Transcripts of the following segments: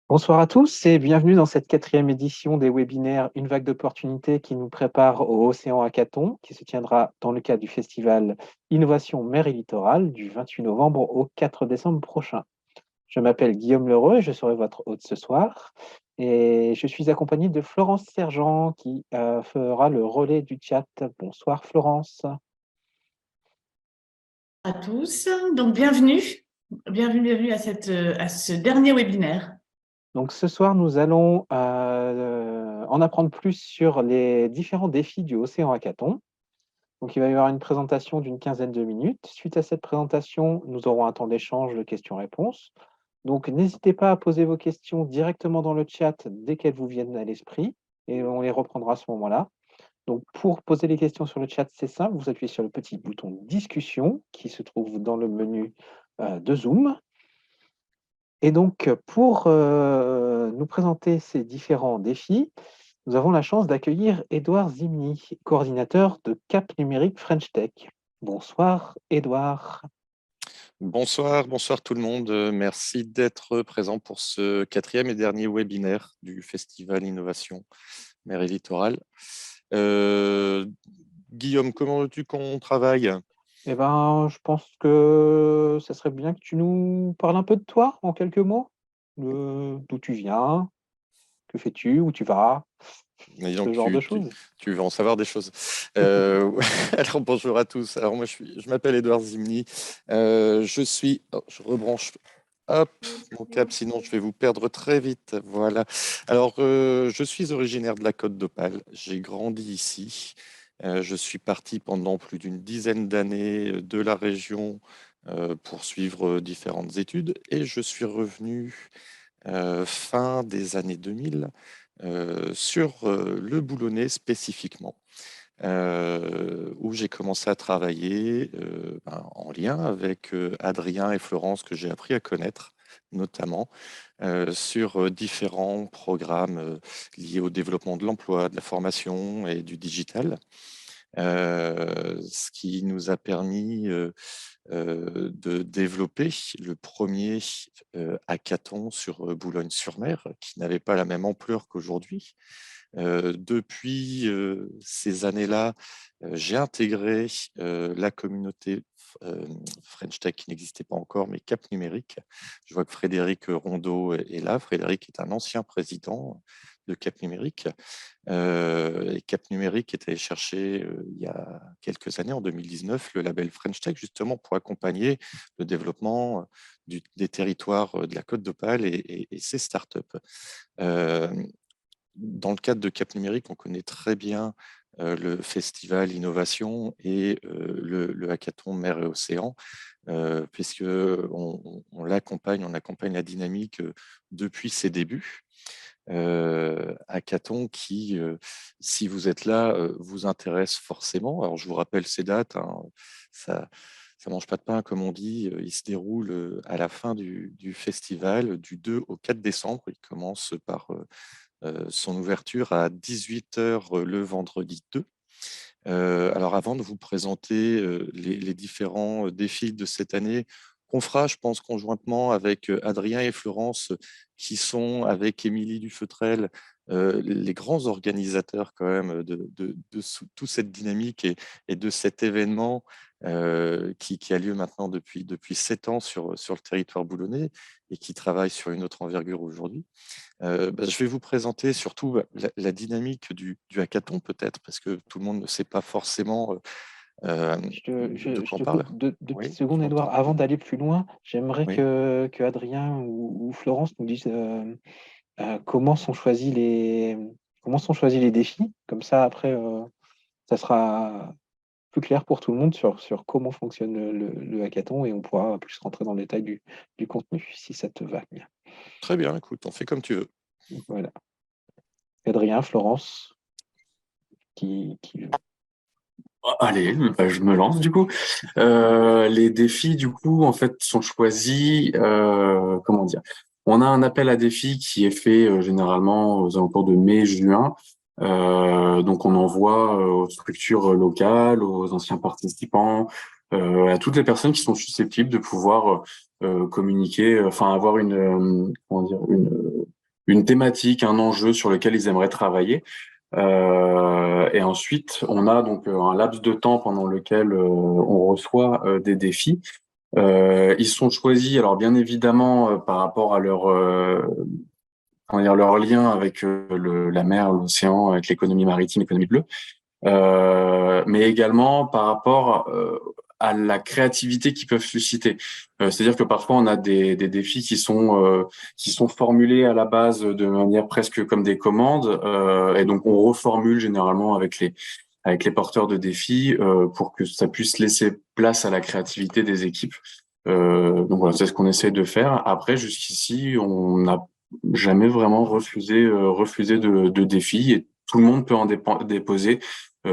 Bonsoir à tous et bienvenue dans cette quatrième édition des webinaires Une vague d'opportunités qui nous prépare au Océan Hackathon, qui se tiendra dans le cadre du festival Innovation Mer et Littoral du 28 novembre au 4 décembre prochain. Je m'appelle Guillaume Leroux et je serai votre hôte ce soir. Et je suis accompagné de Florence Sergent qui fera le relais du chat. Bonsoir Florence. À tous. Donc, bienvenue à ce dernier webinaire. Donc ce soir, nous allons en apprendre plus sur les différents défis du Océan Hackathon. Donc il va y avoir une présentation d'une quinzaine de minutes. Suite à cette présentation, nous aurons un temps d'échange de questions-réponses. Donc n'hésitez pas à poser vos questions directement dans le chat dès qu'elles vous viennent à l'esprit et on les reprendra à ce moment-là. Donc pour poser les questions sur le chat, c'est simple, vous appuyez sur le petit bouton discussion qui se trouve dans le menu de Zoom. Et donc, pour nous présenter ces différents défis, nous avons la chance d'accueillir Édouard Zimny, coordinateur de Cap Numérique French Tech. Bonsoir, Édouard. Bonsoir tout le monde. Merci d'être présent pour ce quatrième et dernier webinaire du Festival Innovation Mer et Littoral. Guillaume, comment veux-tu qu'on travaille? Eh ben, je pense que ça serait bien que tu nous parles un peu de toi en quelques mots. D'où tu viens, que fais-tu, où tu vas, Donc, ce genre de choses. tu veux en savoir des choses. Alors, bonjour à tous. Alors, moi, je m'appelle Édouard Zimny. Je rebranche. Hop, mon câble, sinon je vais vous perdre très vite. Voilà. Alors, je suis originaire de la Côte d'Opale. J'ai grandi ici. Je suis parti pendant plus d'une dizaine d'années de la région pour suivre différentes études et je suis revenu fin des années 2000 sur le Boulonnais spécifiquement. Où j'ai commencé à travailler en lien avec Adrien et Florence que j'ai appris à connaître, notamment sur différents programmes liés au développement de l'emploi, de la formation et du digital. Ce qui nous a permis de développer le premier hackathon sur Boulogne-sur-Mer, qui n'avait pas la même ampleur qu'aujourd'hui. Depuis ces années-là, j'ai intégré la communauté French Tech qui n'existait pas encore, mais Cap Numérique. Je vois que Frédéric Rondeau est là. Frédéric est un ancien président de Cap Numérique. Et Cap Numérique est allé chercher il y a quelques années, en 2019, le label French Tech, justement pour accompagner le développement des territoires de la Côte d'Opale et ses startups. Dans le cadre de Cap Numérique, on connaît très bien le festival Innovation et le hackathon Mer et Océan, puisque on l'accompagne, on accompagne la dynamique depuis ses débuts. Hackathon qui, si vous êtes là, vous intéresse forcément. Alors, je vous rappelle ces dates, hein, ça mange pas de pain, comme on dit. Il se déroule à la fin du festival, du 2 au 4 décembre. Il commence par son ouverture à 18 h le vendredi 2. Alors, avant de vous présenter les différents défis de cette année, qu'on fera, je pense, conjointement avec Adrien et Florence, qui sont, avec Émilie Dufeutrel, les grands organisateurs quand même de toute cette dynamique et de cet événement qui a lieu maintenant depuis 7 ans sur le territoire boulonnais et qui travaille sur une autre envergure aujourd'hui. Je vais vous présenter surtout la dynamique du hackathon peut-être, parce que tout le monde ne sait pas forcément de Je quoi on te parle. coupe deux Oui, petites secondes, je Edouard. m'entends. Avant d'aller plus loin, j'aimerais Oui. que Adrien ou Florence nous disent comment comment sont choisis les défis. Comme ça, après, ça sera plus clair pour tout le monde sur comment fonctionne le hackathon et on pourra plus rentrer dans le détail du contenu, si ça te va bien. Très bien, écoute, on fait comme tu veux. Voilà. Adrien, Florence, qui veut. Allez, bah, je me lance du coup. Les défis du coup en fait sont choisis. Comment dire? On a un appel à défis qui est fait généralement aux alentours de mai-juin. Donc on envoie aux structures locales, aux anciens participants, à toutes les personnes qui sont susceptibles de pouvoir communiquer, enfin avoir une comment dire une thématique, un enjeu sur lequel ils aimeraient travailler. Et ensuite, on a donc un laps de temps pendant lequel on reçoit des défis. Ils sont choisis, alors bien évidemment, par rapport à comment dire, leur lien avec la mer, l'océan, avec l'économie maritime, l'économie bleue, mais également par rapport à la créativité qu'ils peuvent susciter. C'est-à-dire que parfois on a des défis qui sont formulés à la base de manière presque comme des commandes, et donc on reformule généralement avec les porteurs de défis pour que ça puisse laisser place à la créativité des équipes. Donc voilà, c'est ce qu'on essaie de faire. Après, jusqu'ici, on n'a jamais vraiment refusé de défis, et tout le monde peut en déposer,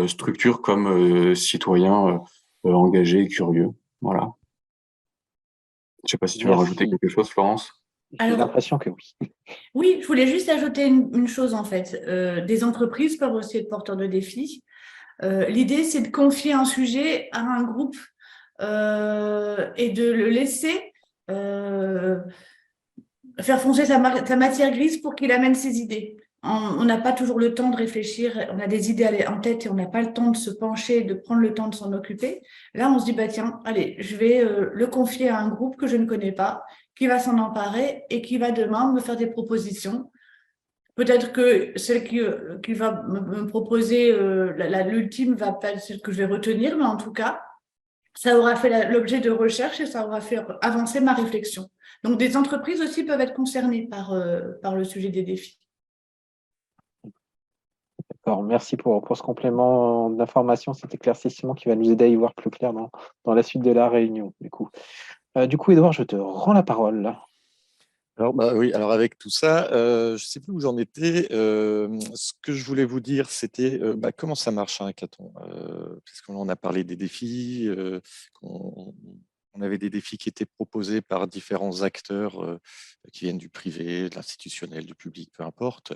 structure comme citoyen engagé et curieux. Voilà. Je sais pas si tu veux rajouter Merci. quelque chose, Florence. J'ai Alors, l'impression que oui. oui, je voulais juste ajouter une chose en fait. Des entreprises peuvent aussi être porteurs de défis. L'idée, c'est de confier un sujet à un groupe et de le laisser faire foncer sa matière grise pour qu'il amène ses idées. On n'a pas toujours le temps de réfléchir, on a des idées en tête et on n'a pas le temps de se pencher, de prendre le temps de s'en occuper. Là, on se dit, bah tiens, allez, je vais le confier à un groupe que je ne connais pas, qui va s'en emparer et qui va demain me faire des propositions. Peut-être que celle qui va me proposer l'ultime va pas être celle que je vais retenir, mais en tout cas, ça aura fait l'objet de recherche et ça aura fait avancer ma réflexion. Donc, des entreprises aussi peuvent être concernées par le sujet des défis. D'accord, merci pour ce complément d'information, cet éclaircissement qui va nous aider à y voir plus clair dans la suite de la réunion. Du coup, Edouard, je te rends la parole là. Alors, bah, oui, alors avec tout ça, je ne sais plus où j'en étais. Ce que je voulais vous dire, c'était comment ça marche un hackathon. Parce qu'on a parlé des défis, on avait des défis qui étaient proposés par différents acteurs qui viennent du privé, de l'institutionnel, du public, peu importe.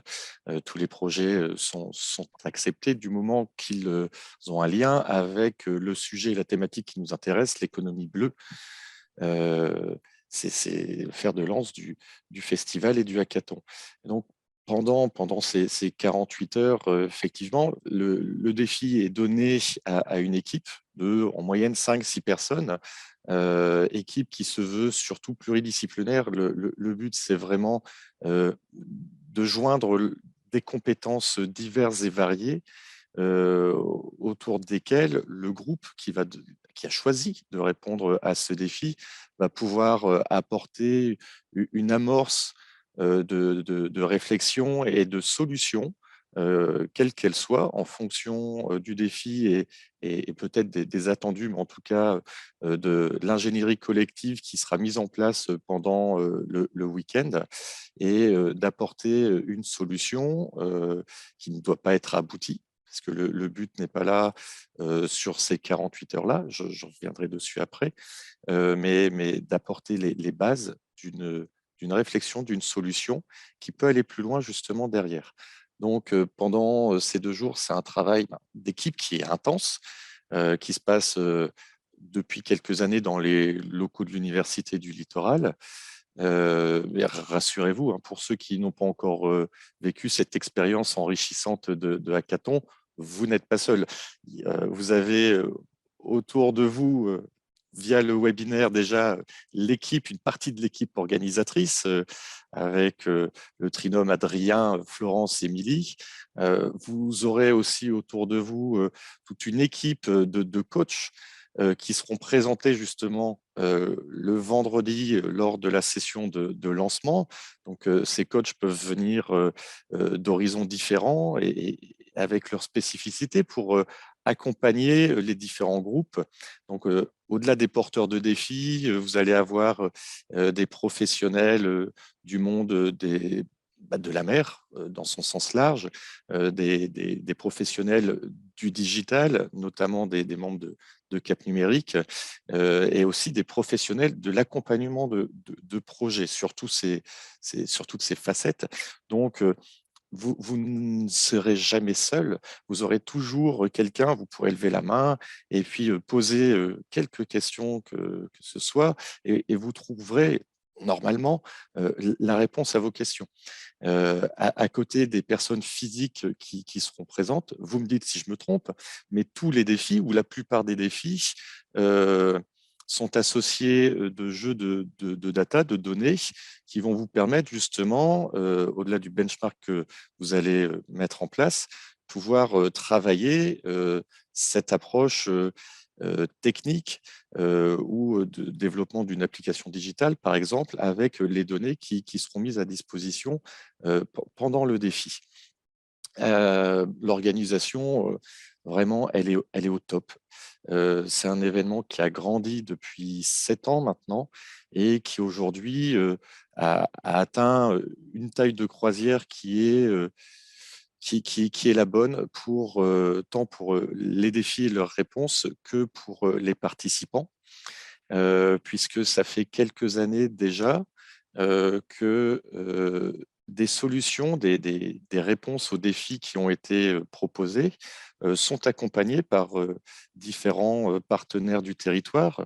Tous les projets sont acceptés du moment qu'ils ont un lien avec le sujet et la thématique qui nous intéresse, l'économie bleue. C'est le fer de lance du festival et du hackathon. Et donc, pendant ces 48 heures, effectivement, le défi est donné à une équipe de, en moyenne, 5-6 personnes, équipe qui se veut surtout pluridisciplinaire. Le but, c'est vraiment de joindre des compétences diverses et variées autour desquelles le groupe qui a choisi de répondre à ce défi va pouvoir apporter une amorce de réflexion et de solutions, quelle qu'elle soit, en fonction du défi et peut-être des attendus, mais en tout cas de l'ingénierie collective qui sera mise en place pendant le week-end, et d'apporter une solution qui ne doit pas être aboutie, parce que le but n'est pas là sur ces 48 heures-là, je reviendrai dessus après, mais d'apporter les bases d'une réflexion, d'une solution qui peut aller plus loin justement derrière. Donc pendant ces 2 jours, c'est un travail d'équipe qui est intense, qui se passe depuis quelques années dans les locaux de l'Université du Littoral. Mais rassurez-vous, hein, pour ceux qui n'ont pas encore vécu cette expérience enrichissante de hackathon, vous n'êtes pas seul. Vous avez autour de vous, via le webinaire, déjà l'équipe, une partie de l'équipe organisatrice, avec le trinôme Adrien, Florence, Émilie. Vous aurez aussi autour de vous toute une équipe de coachs qui seront présentés justement le vendredi lors de la session de lancement. Donc, ces coachs peuvent venir d'horizons différents et avec leurs spécificités pour accompagner les différents groupes. Donc, au-delà des porteurs de défis, vous allez avoir des professionnels du monde de la mer, dans son sens large, des professionnels du digital, notamment des membres de Cap Numérique, et aussi des professionnels de l'accompagnement de projets sur toutes ces facettes. Donc, vous ne serez jamais seul, vous aurez toujours quelqu'un, vous pourrez lever la main et puis poser quelques questions que ce soit, et vous trouverez normalement la réponse à vos questions. À côté des personnes physiques qui seront présentes, vous me dites si je me trompe, mais tous les défis ou la plupart des défis sont associés de jeux de data, de données, qui vont vous permettre justement, au-delà du benchmark que vous allez mettre en place, pouvoir travailler cette approche technique ou de développement d'une application digitale, par exemple, avec les données qui seront mises à disposition pendant le défi. L'organisation, vraiment, elle est au top. C'est un événement qui a grandi depuis 7 ans maintenant et qui aujourd'hui a atteint une taille de croisière qui est la bonne pour tant pour les défis et leurs réponses que pour les participants, puisque ça fait quelques années déjà que des solutions, des réponses aux défis qui ont été proposés sont accompagnées par différents partenaires du territoire.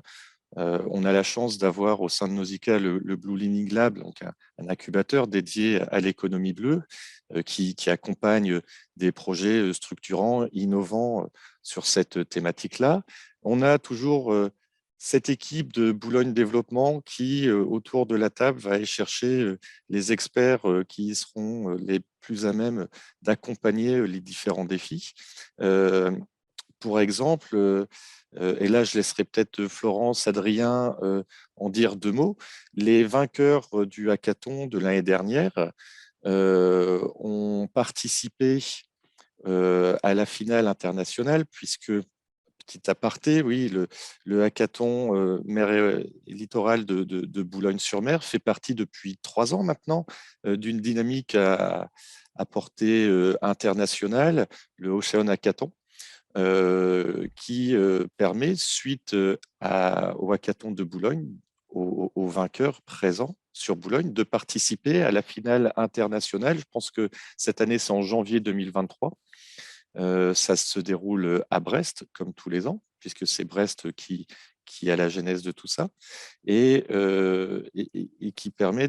On a la chance d'avoir au sein de Nausicaa le Blue Learning Lab, donc un incubateur dédié à l'économie bleue qui accompagne des projets structurants, innovants sur cette thématique-là. On a toujours cette équipe de Boulogne Développement qui, autour de la table, va aller chercher les experts qui seront les plus à même d'accompagner les différents défis. Pour exemple, et là je laisserai peut-être Florence, Adrien en dire 2 mots, les vainqueurs du hackathon de l'année dernière ont participé à la finale internationale, puisque, petit aparté, oui, le hackathon mer et littoral de Boulogne-sur-Mer fait partie depuis 3 ans maintenant d'une dynamique à portée internationale, le Ocean Hackathon, qui permet, suite au hackathon de Boulogne, aux vainqueurs présents sur Boulogne, de participer à la finale internationale. Je pense que cette année, c'est en janvier 2023. Ça se déroule à Brest, comme tous les ans, puisque c'est Brest qui a la genèse de tout ça, et qui permet,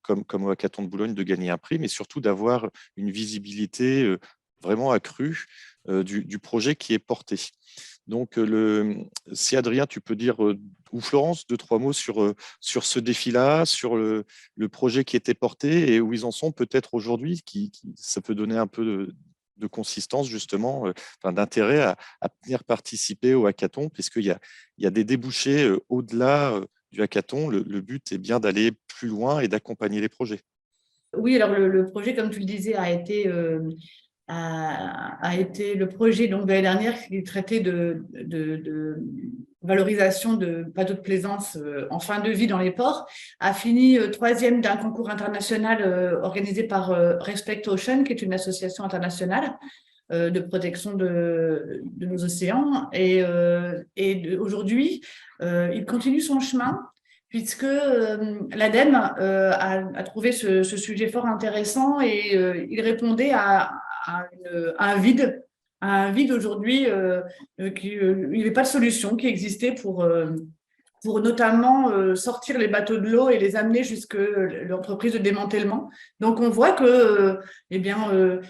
comme au hackathon de Boulogne, de gagner un prix, mais surtout d'avoir une visibilité vraiment accrue du projet qui est porté. Donc, si Adrien, tu peux dire, ou Florence, 2-3 mots sur ce défi-là, sur le projet qui était porté et où ils en sont peut-être aujourd'hui, ça peut donner un peu de consistance, justement, d'intérêt à venir participer au hackathon, puisqu'il y a des débouchés au-delà du hackathon. Le but est bien d'aller plus loin et d'accompagner les projets. Oui, alors le projet, comme tu le disais, a été le projet donc, de l'année dernière qui traitait de valorisation de bateaux de plaisance en fin de vie dans les ports, a fini 3e d'un concours international organisé par Respect Ocean, qui est une association internationale de protection de nos océans. Et aujourd'hui, il continue son chemin, puisque l'ADEME a trouvé ce sujet fort intéressant et il répondait à un vide aujourd'hui, il n'y avait pas de solution qui existait pour notamment sortir les bateaux de l'eau et les amener jusque l'entreprise de démantèlement. Donc, on voit que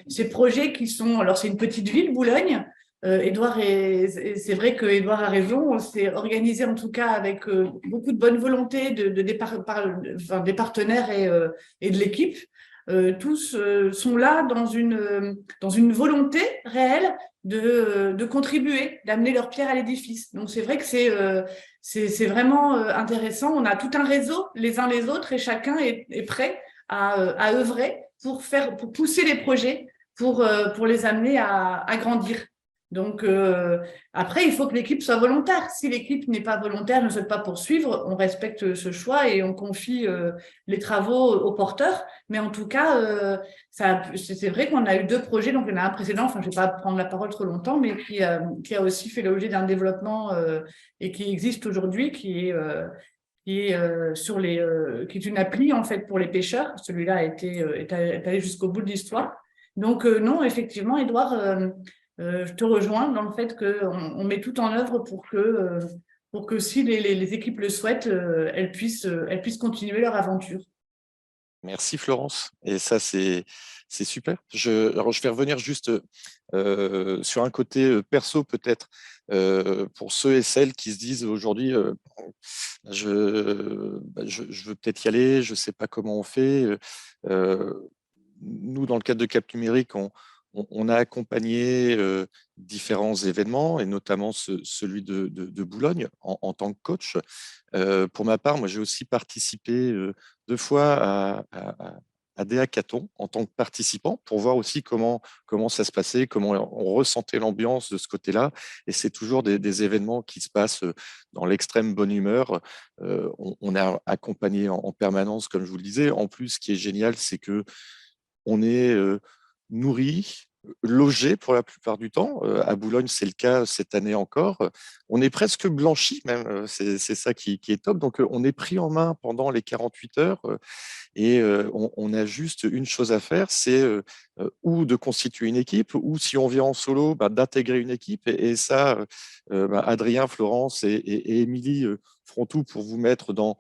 ces projets qui sont… Alors, c'est une petite ville, Boulogne. C'est vrai que Édouard a raison, on s'est organisé en tout cas avec beaucoup de bonne volonté des partenaires et de l'équipe. Tous sont là dans une volonté réelle de contribuer, d'amener leur pierre à l'édifice. Donc, c'est vrai que c'est vraiment intéressant. On a tout un réseau, les uns les autres, et chacun est prêt à œuvrer pour pousser les projets, pour les amener à grandir. Donc, après, il faut que l'équipe soit volontaire. Si l'équipe n'est pas volontaire, ne souhaite pas poursuivre, on respecte ce choix et on confie les travaux aux porteurs. Mais en tout cas, c'est vrai qu'on a eu 2 projets. Donc, il y en a un précédent, enfin, je ne vais pas prendre la parole trop longtemps, mais qui a aussi fait l'objet d'un développement et qui existe aujourd'hui, qui est une appli en fait pour les pêcheurs. Celui-là est allé jusqu'au bout de l'histoire. Donc, non, effectivement, Édouard, je te rejoins dans le fait qu'on met tout en œuvre pour que pour que si les équipes le souhaitent, elles puissent continuer leur aventure. Merci Florence. Et ça, c'est super. Alors, je vais revenir juste sur un côté perso peut-être pour ceux et celles qui se disent aujourd'hui, je veux peut-être y aller, je ne sais pas comment on fait. Nous, dans le cadre de Cap Numérique, on a accompagné différents événements, et notamment celui de Boulogne en tant que coach. Pour ma part, moi, j'ai aussi participé 2 fois à des hackathons en tant que participant pour voir aussi comment ça se passait, comment on ressentait l'ambiance de ce côté-là. Et c'est toujours des événements qui se passent dans l'extrême bonne humeur. On a accompagné en permanence, comme je vous le disais. En plus, ce qui est génial, c'est que on est nourri, logé pour la plupart du temps. À Boulogne, c'est le cas cette année encore. On est presque blanchi même, c'est ça qui est top. Donc, on est pris en main pendant les 48 heures et on a juste une chose à faire, c'est ou de constituer une équipe, ou si on vient en solo, d'intégrer une équipe. Et ça, Adrien, Florence et Émilie feront tout pour vous mettre dans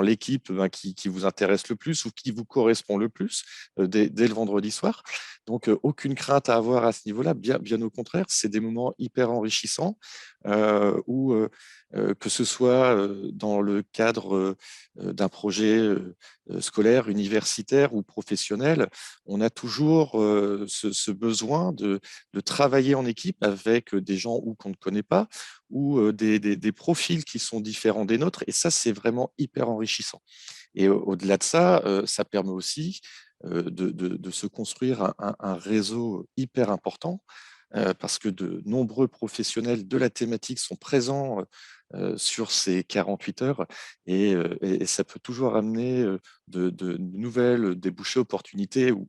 l'équipe qui vous intéresse le plus ou qui vous correspond le plus dès le vendredi soir. Donc, aucune crainte à avoir à ce niveau-là, bien au contraire, c'est des moments hyper enrichissants où, que ce soit dans le cadre d'un projet scolaire, universitaire ou professionnel, on a toujours ce besoin de travailler en équipe avec des gens qu'on ne connaît pas ou des profils qui sont différents des nôtres. Et ça, c'est vraiment hyper enrichissant. Et au-delà de ça, ça permet aussi de se construire un réseau hyper important parce que de nombreux professionnels de la thématique sont présents sur ces 48 heures et ça peut toujours amener de nouvelles débouchés, opportunités ou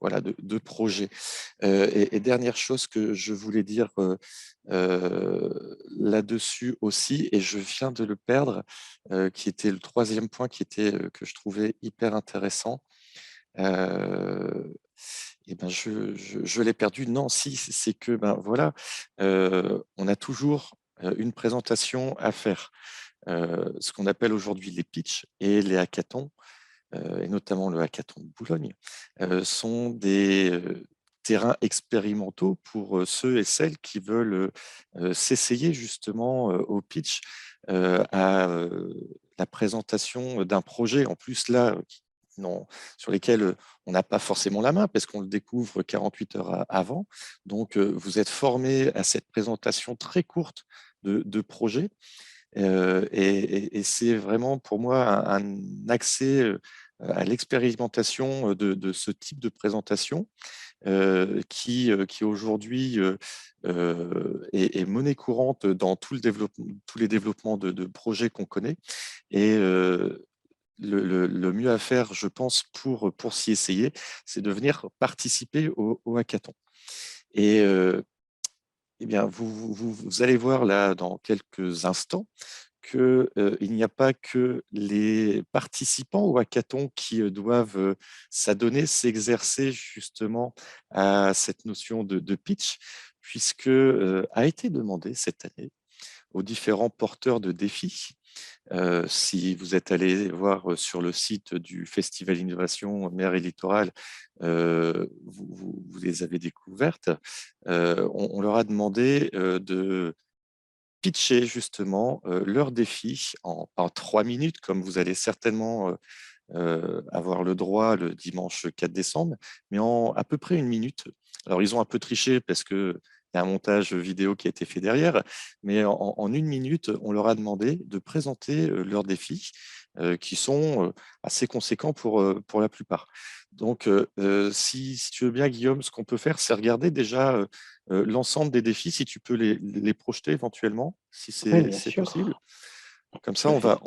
voilà, de projets. Et dernière chose que je voulais dire là-dessus aussi, et je viens de le perdre, qui était le troisième point que je trouvais hyper intéressant. Et ben je l'ai perdu. Non, si, c'est que voilà, on a toujours une présentation à faire. Ce qu'on appelle aujourd'hui les pitchs et les hackathons, et notamment le hackathon de Boulogne, sont des terrains expérimentaux pour ceux et celles qui veulent s'essayer justement au pitch, à la présentation d'un projet. En plus, là, sur lesquels on n'a pas forcément la main parce qu'on le découvre 48 heures avant. Donc, vous êtes formé à cette présentation très courte de projet. Et c'est vraiment pour moi un accès à l'expérimentation de ce type de présentation qui aujourd'hui est monnaie courante dans tous les développements de projets qu'on connaît. Et le mieux à faire, je pense, pour s'y essayer, c'est de venir participer au hackathon. Et eh bien, vous allez voir là dans quelques instants qu'il n'y a pas que les participants au hackathon qui doivent s'adonner, s'exercer justement à cette notion de pitch, puisque a été demandé cette année aux différents porteurs de défis. Si vous êtes allé voir sur le site du Festival Innovation Mer et Littoral, vous les avez découvertes. On leur a demandé de pitcher justement leurs défis en 3 minutes, comme vous allez certainement avoir le droit le dimanche 4 décembre, mais en à peu près 1 minute. Alors, ils ont un peu triché parce qu'il y a un montage vidéo qui a été fait derrière, mais en 1 minute, on leur a demandé de présenter leurs défis qui sont assez conséquents pour la plupart. Donc, si tu veux bien, Guillaume, ce qu'on peut faire, c'est regarder déjà l'ensemble des défis, si tu peux les projeter éventuellement, si Oui, bien c'est sûr. possible. Comme Tout ça, à fait.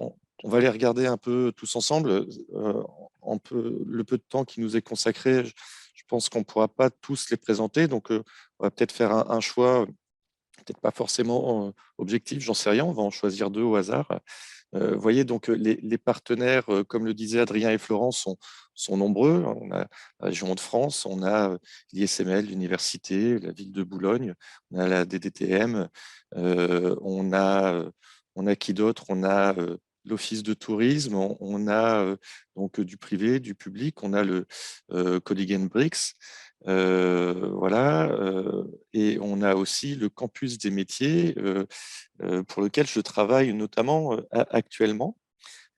on va les regarder un peu tous ensemble. Le peu de temps qui nous est consacré, je pense qu'on ne pourra pas tous les présenter. Donc, on va peut-être faire un choix, peut-être pas forcément objectif, j'en sais rien. On va en choisir 2 au hasard. Vous voyez, donc les partenaires, comme le disaient Adrien et Florence, sont nombreux. On a la région de France, on a l'ISML, l'université, la ville de Boulogne, on a la DDTM, on a On a qui d'autre? On a l'Office de tourisme, on a donc du privé, du public, on a le Coding and Bricks, voilà, et on a aussi le campus des métiers pour lequel je travaille notamment actuellement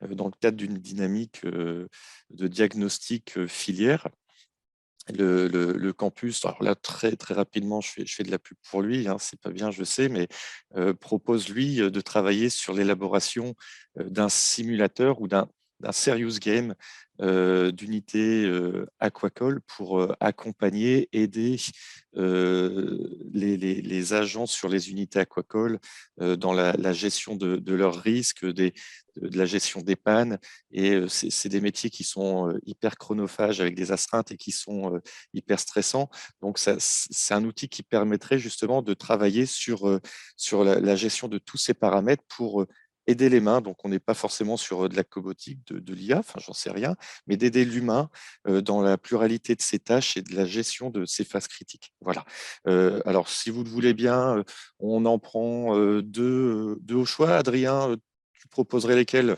dans le cadre d'une dynamique de diagnostic filière. Le campus, alors là, très, très rapidement, je fais de la pub pour lui, hein, c'est pas bien, je sais, mais propose, lui, de travailler sur l'élaboration d'un simulateur ou d'un serious game d'unité aquacole pour accompagner, aider les agents sur les unités aquacoles dans la gestion de leurs risques, de la gestion des pannes. Et c'est des métiers qui sont hyper chronophages avec des astreintes et qui sont hyper stressants. Donc, c'est un outil qui permettrait justement de travailler sur la gestion de tous ces paramètres pour aider les mains. Donc, on n'est pas forcément sur de la cobotique, de l'IA, enfin, j'en sais rien, mais d'aider l'humain dans la pluralité de ses tâches et de la gestion de ses phases critiques. Voilà. Alors, si vous le voulez bien, on en prend deux au choix. Adrien, tu proposerais lesquels?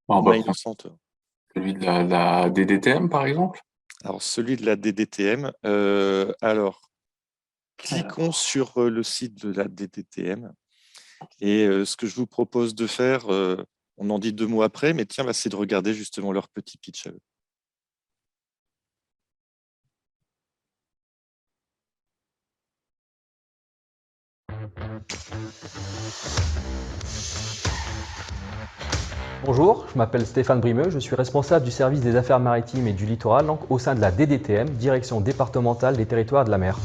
On va Main prendre innocente. celui de la DDTM, par exemple. Alors, celui de la DDTM. Alors, cliquons sur le site de la DDTM. Et ce que je vous propose de faire, on en dit 2 mots après, mais tiens, là, c'est de regarder justement leur petit pitch à eux. Bonjour, je m'appelle Stéphane Brimeux, je suis responsable du service des affaires maritimes et du littoral donc au sein de la DDTM, Direction départementale des territoires de la mer.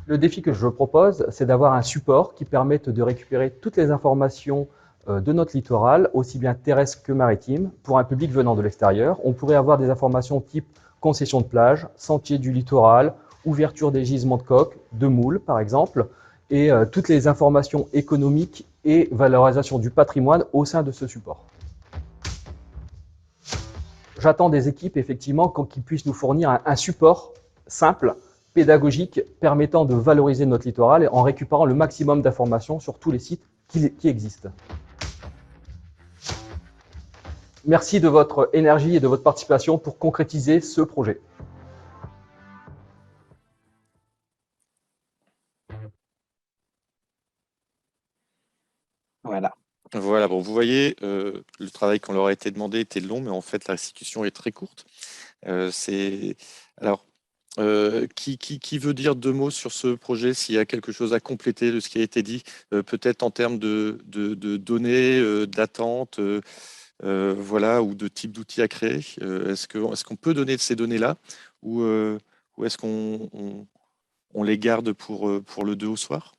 Le défi que je propose, c'est d'avoir un support qui permette de récupérer toutes les informations de notre littoral, aussi bien terrestre que maritime, pour un public venant de l'extérieur. On pourrait avoir des informations type concession de plage, sentier du littoral, ouverture des gisements de coques, de moules par exemple, et toutes les informations économiques et valorisation du patrimoine au sein de ce support. J'attends des équipes effectivement qui puissent nous fournir un support simple, pédagogique, permettant de valoriser notre littoral en récupérant le maximum d'informations sur tous les sites qui existent. Merci de votre énergie et de votre participation pour concrétiser ce projet. Voilà. Voilà, bon, vous voyez, le travail qu'on leur a été demandé était long, mais en fait, la restitution est très courte. Alors, qui veut dire 2 mots sur ce projet, s'il y a quelque chose à compléter de ce qui a été dit, peut-être en termes de données, d'attente, voilà, ou de type d'outils à créer. Est-ce qu'on peut donner de ces données-là ou est-ce qu'on les garde pour le 2 au soir?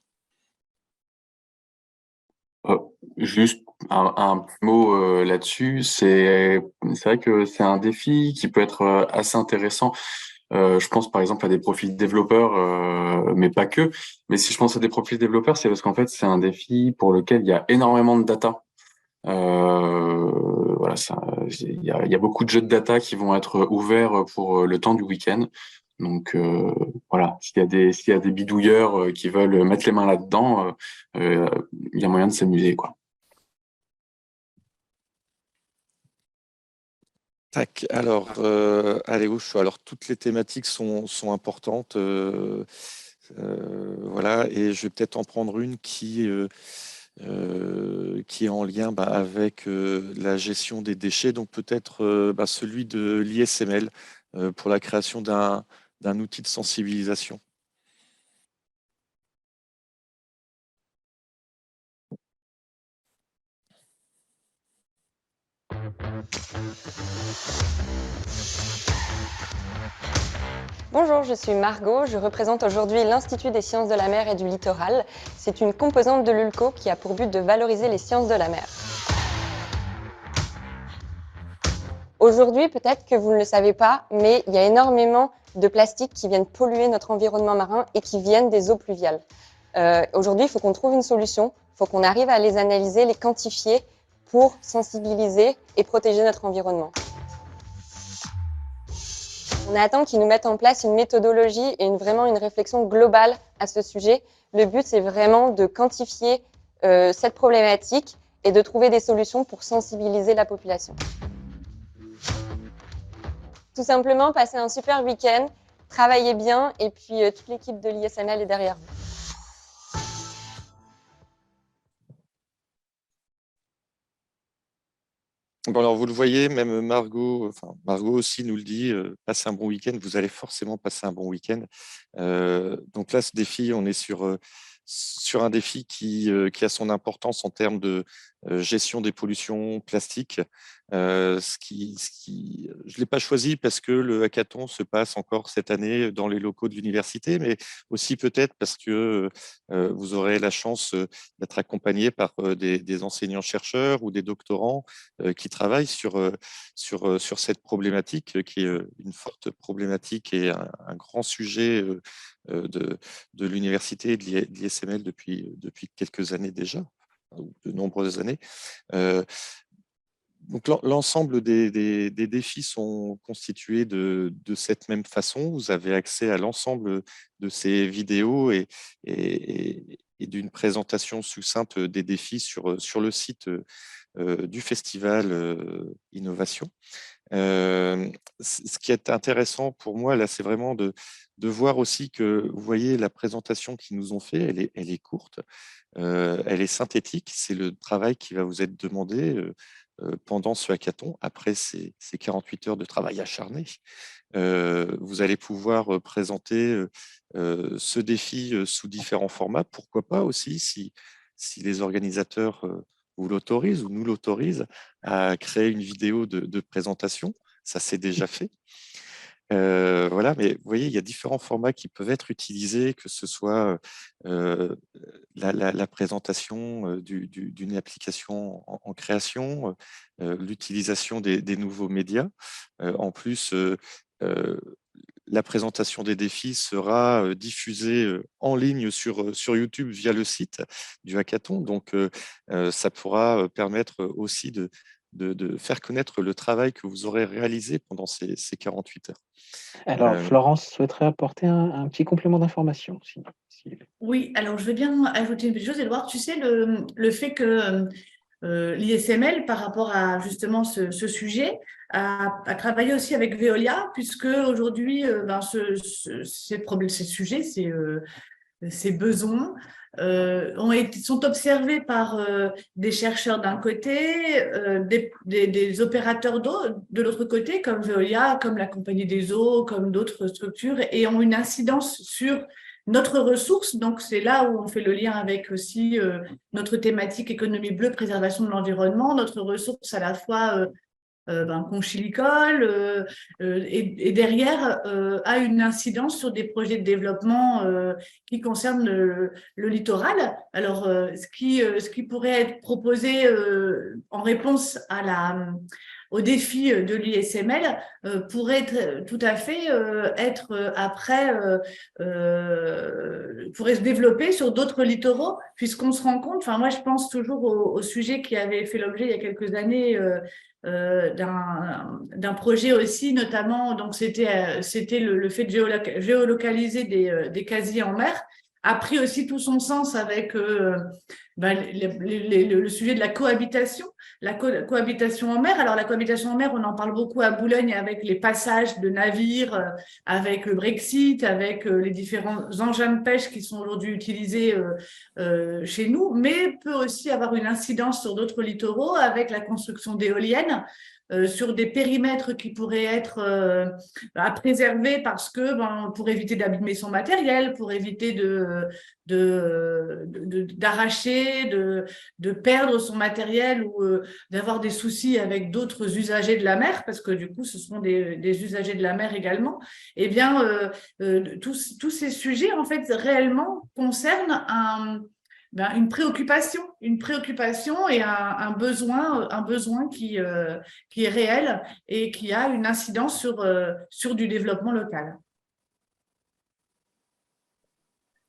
Juste un petit mot là-dessus. C'est vrai que c'est un défi qui peut être assez intéressant. Je pense par exemple à des profils développeurs, mais pas que. Mais si je pense à des profils développeurs, c'est parce qu'en fait c'est un défi pour lequel il y a énormément de data. Voilà, il y a beaucoup de jeux de data qui vont être ouverts pour le temps du week-end. Donc voilà, s'il y a des bidouilleurs qui veulent mettre les mains là-dedans, il y a moyen de s'amuser, quoi. Tac, alors, allez, où je suis? Alors, toutes les thématiques sont importantes, voilà, et je vais peut-être en prendre une qui est en lien avec la gestion des déchets, donc peut-être celui de l'ISML pour la création d'un outil de sensibilisation. Bonjour, je suis Margot, je représente aujourd'hui l'Institut des sciences de la mer et du littoral. C'est une composante de l'ULCO qui a pour but de valoriser les sciences de la mer. Aujourd'hui, peut-être que vous ne le savez pas, mais il y a énormément de plastiques qui viennent polluer notre environnement marin et qui viennent des eaux pluviales. Aujourd'hui, il faut qu'on trouve une solution, il faut qu'on arrive à les analyser, les quantifier pour sensibiliser et protéger notre environnement. On attend qu'ils nous mettent en place une méthodologie et vraiment une réflexion globale à ce sujet. Le but, c'est vraiment de quantifier cette problématique et de trouver des solutions pour sensibiliser la population. Tout simplement, passez un super week-end, travaillez bien et puis toute l'équipe de l'ISML est derrière vous. Bon, alors vous le voyez, même Margot aussi nous le dit, passez un bon week-end, vous allez forcément passer un bon week-end. Donc là, ce défi, on est sur un défi qui a son importance en termes de gestion des pollutions plastiques. Je ne l'ai pas choisi parce que le hackathon se passe encore cette année dans les locaux de l'université, mais aussi peut-être parce que vous aurez la chance d'être accompagné par des enseignants-chercheurs ou des doctorants qui travaillent sur cette problématique qui est une forte problématique et un grand sujet de l'université et de l'ISML depuis quelques années déjà, ou de nombreuses années. Donc l'ensemble des défis sont constitués de cette même façon. Vous avez accès à l'ensemble de ces vidéos et d'une présentation succincte des défis sur le site du festival Innovation. Ce qui est intéressant pour moi, là, c'est vraiment de voir aussi que, vous voyez, la présentation qu'ils nous ont fait, elle est courte, elle est synthétique. C'est le travail qui va vous être demandé pendant ce hackathon. Après ces 48 heures de travail acharné, vous allez pouvoir présenter ce défi sous différents formats. Pourquoi pas aussi, si les organisateurs vous l'autorisent ou nous l'autorisent, à créer une vidéo de présentation. Ça, c'est déjà fait. Voilà, mais vous voyez, il y a différents formats qui peuvent être utilisés, que ce soit la présentation d'une application en création, l'utilisation des nouveaux médias. En plus, la présentation des défis sera diffusée en ligne sur YouTube via le site du hackathon. Donc, ça pourra permettre aussi de faire connaître le travail que vous aurez réalisé pendant ces 48 heures. Alors, Florence souhaiterait apporter un petit complément d'information. Oui, alors je vais bien ajouter une petite chose, Edouard. Tu sais, le fait que l'ISML, par rapport à justement ce sujet, a travaillé aussi avec Veolia, puisque aujourd'hui, ces sujets, ces besoins sont observés par des chercheurs d'un côté, des opérateurs d'eau de l'autre côté, comme Veolia, comme la Compagnie des eaux, comme d'autres structures, et ont une incidence sur notre ressource. Donc, c'est là où on fait le lien avec aussi notre thématique économie bleue, préservation de l'environnement, notre ressource à la fois conchilicole et derrière a une incidence sur des projets de développement qui concernent le littoral. Alors, ce qui pourrait être proposé en réponse au défi de l'ISML pourrait tout à fait être après, pourrait se développer sur d'autres littoraux, puisqu'on se rend compte, enfin moi je pense toujours au sujet qui avait fait l'objet il y a quelques années d'un projet aussi, notamment, donc c'était le fait de géolocaliser des casiers en mer, a pris aussi tout son sens avec le sujet de la cohabitation, cohabitation en mer. Alors la cohabitation en mer, on en parle beaucoup à Boulogne avec les passages de navires, avec le Brexit, avec les différents engins de pêche qui sont aujourd'hui utilisés chez nous, mais peut aussi avoir une incidence sur d'autres littoraux avec la construction d'éoliennes. Sur des périmètres qui pourraient être à préserver parce que pour éviter d'abîmer son matériel, pour éviter d'arracher, de perdre son matériel ou d'avoir des soucis avec d'autres usagers de la mer, parce que du coup, ce sont des usagers de la mer également. Eh bien, tous ces sujets, en fait, réellement concernent une préoccupation et un besoin qui est réel et qui a une incidence sur du développement local.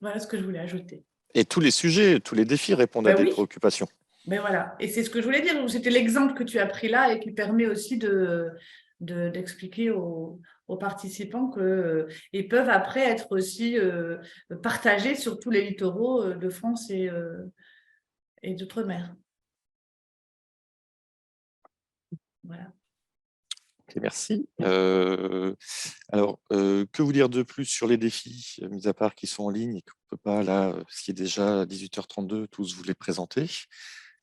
Voilà ce que je voulais ajouter. Et tous les sujets, tous les défis répondent à des préoccupations. Mais voilà, et c'est ce que je voulais dire. C'était l'exemple que tu as pris là et qui permet aussi de d'expliquer aux participants qu'ils peuvent après être aussi partagés sur tous les littoraux de France et d'outre-mer. Voilà. Ok, merci. Alors, que vous dire de plus sur les défis, mis à part qu'ils sont en ligne et qu'on ne peut pas, là, ce qui est déjà à 18h32, tous vous les présenter.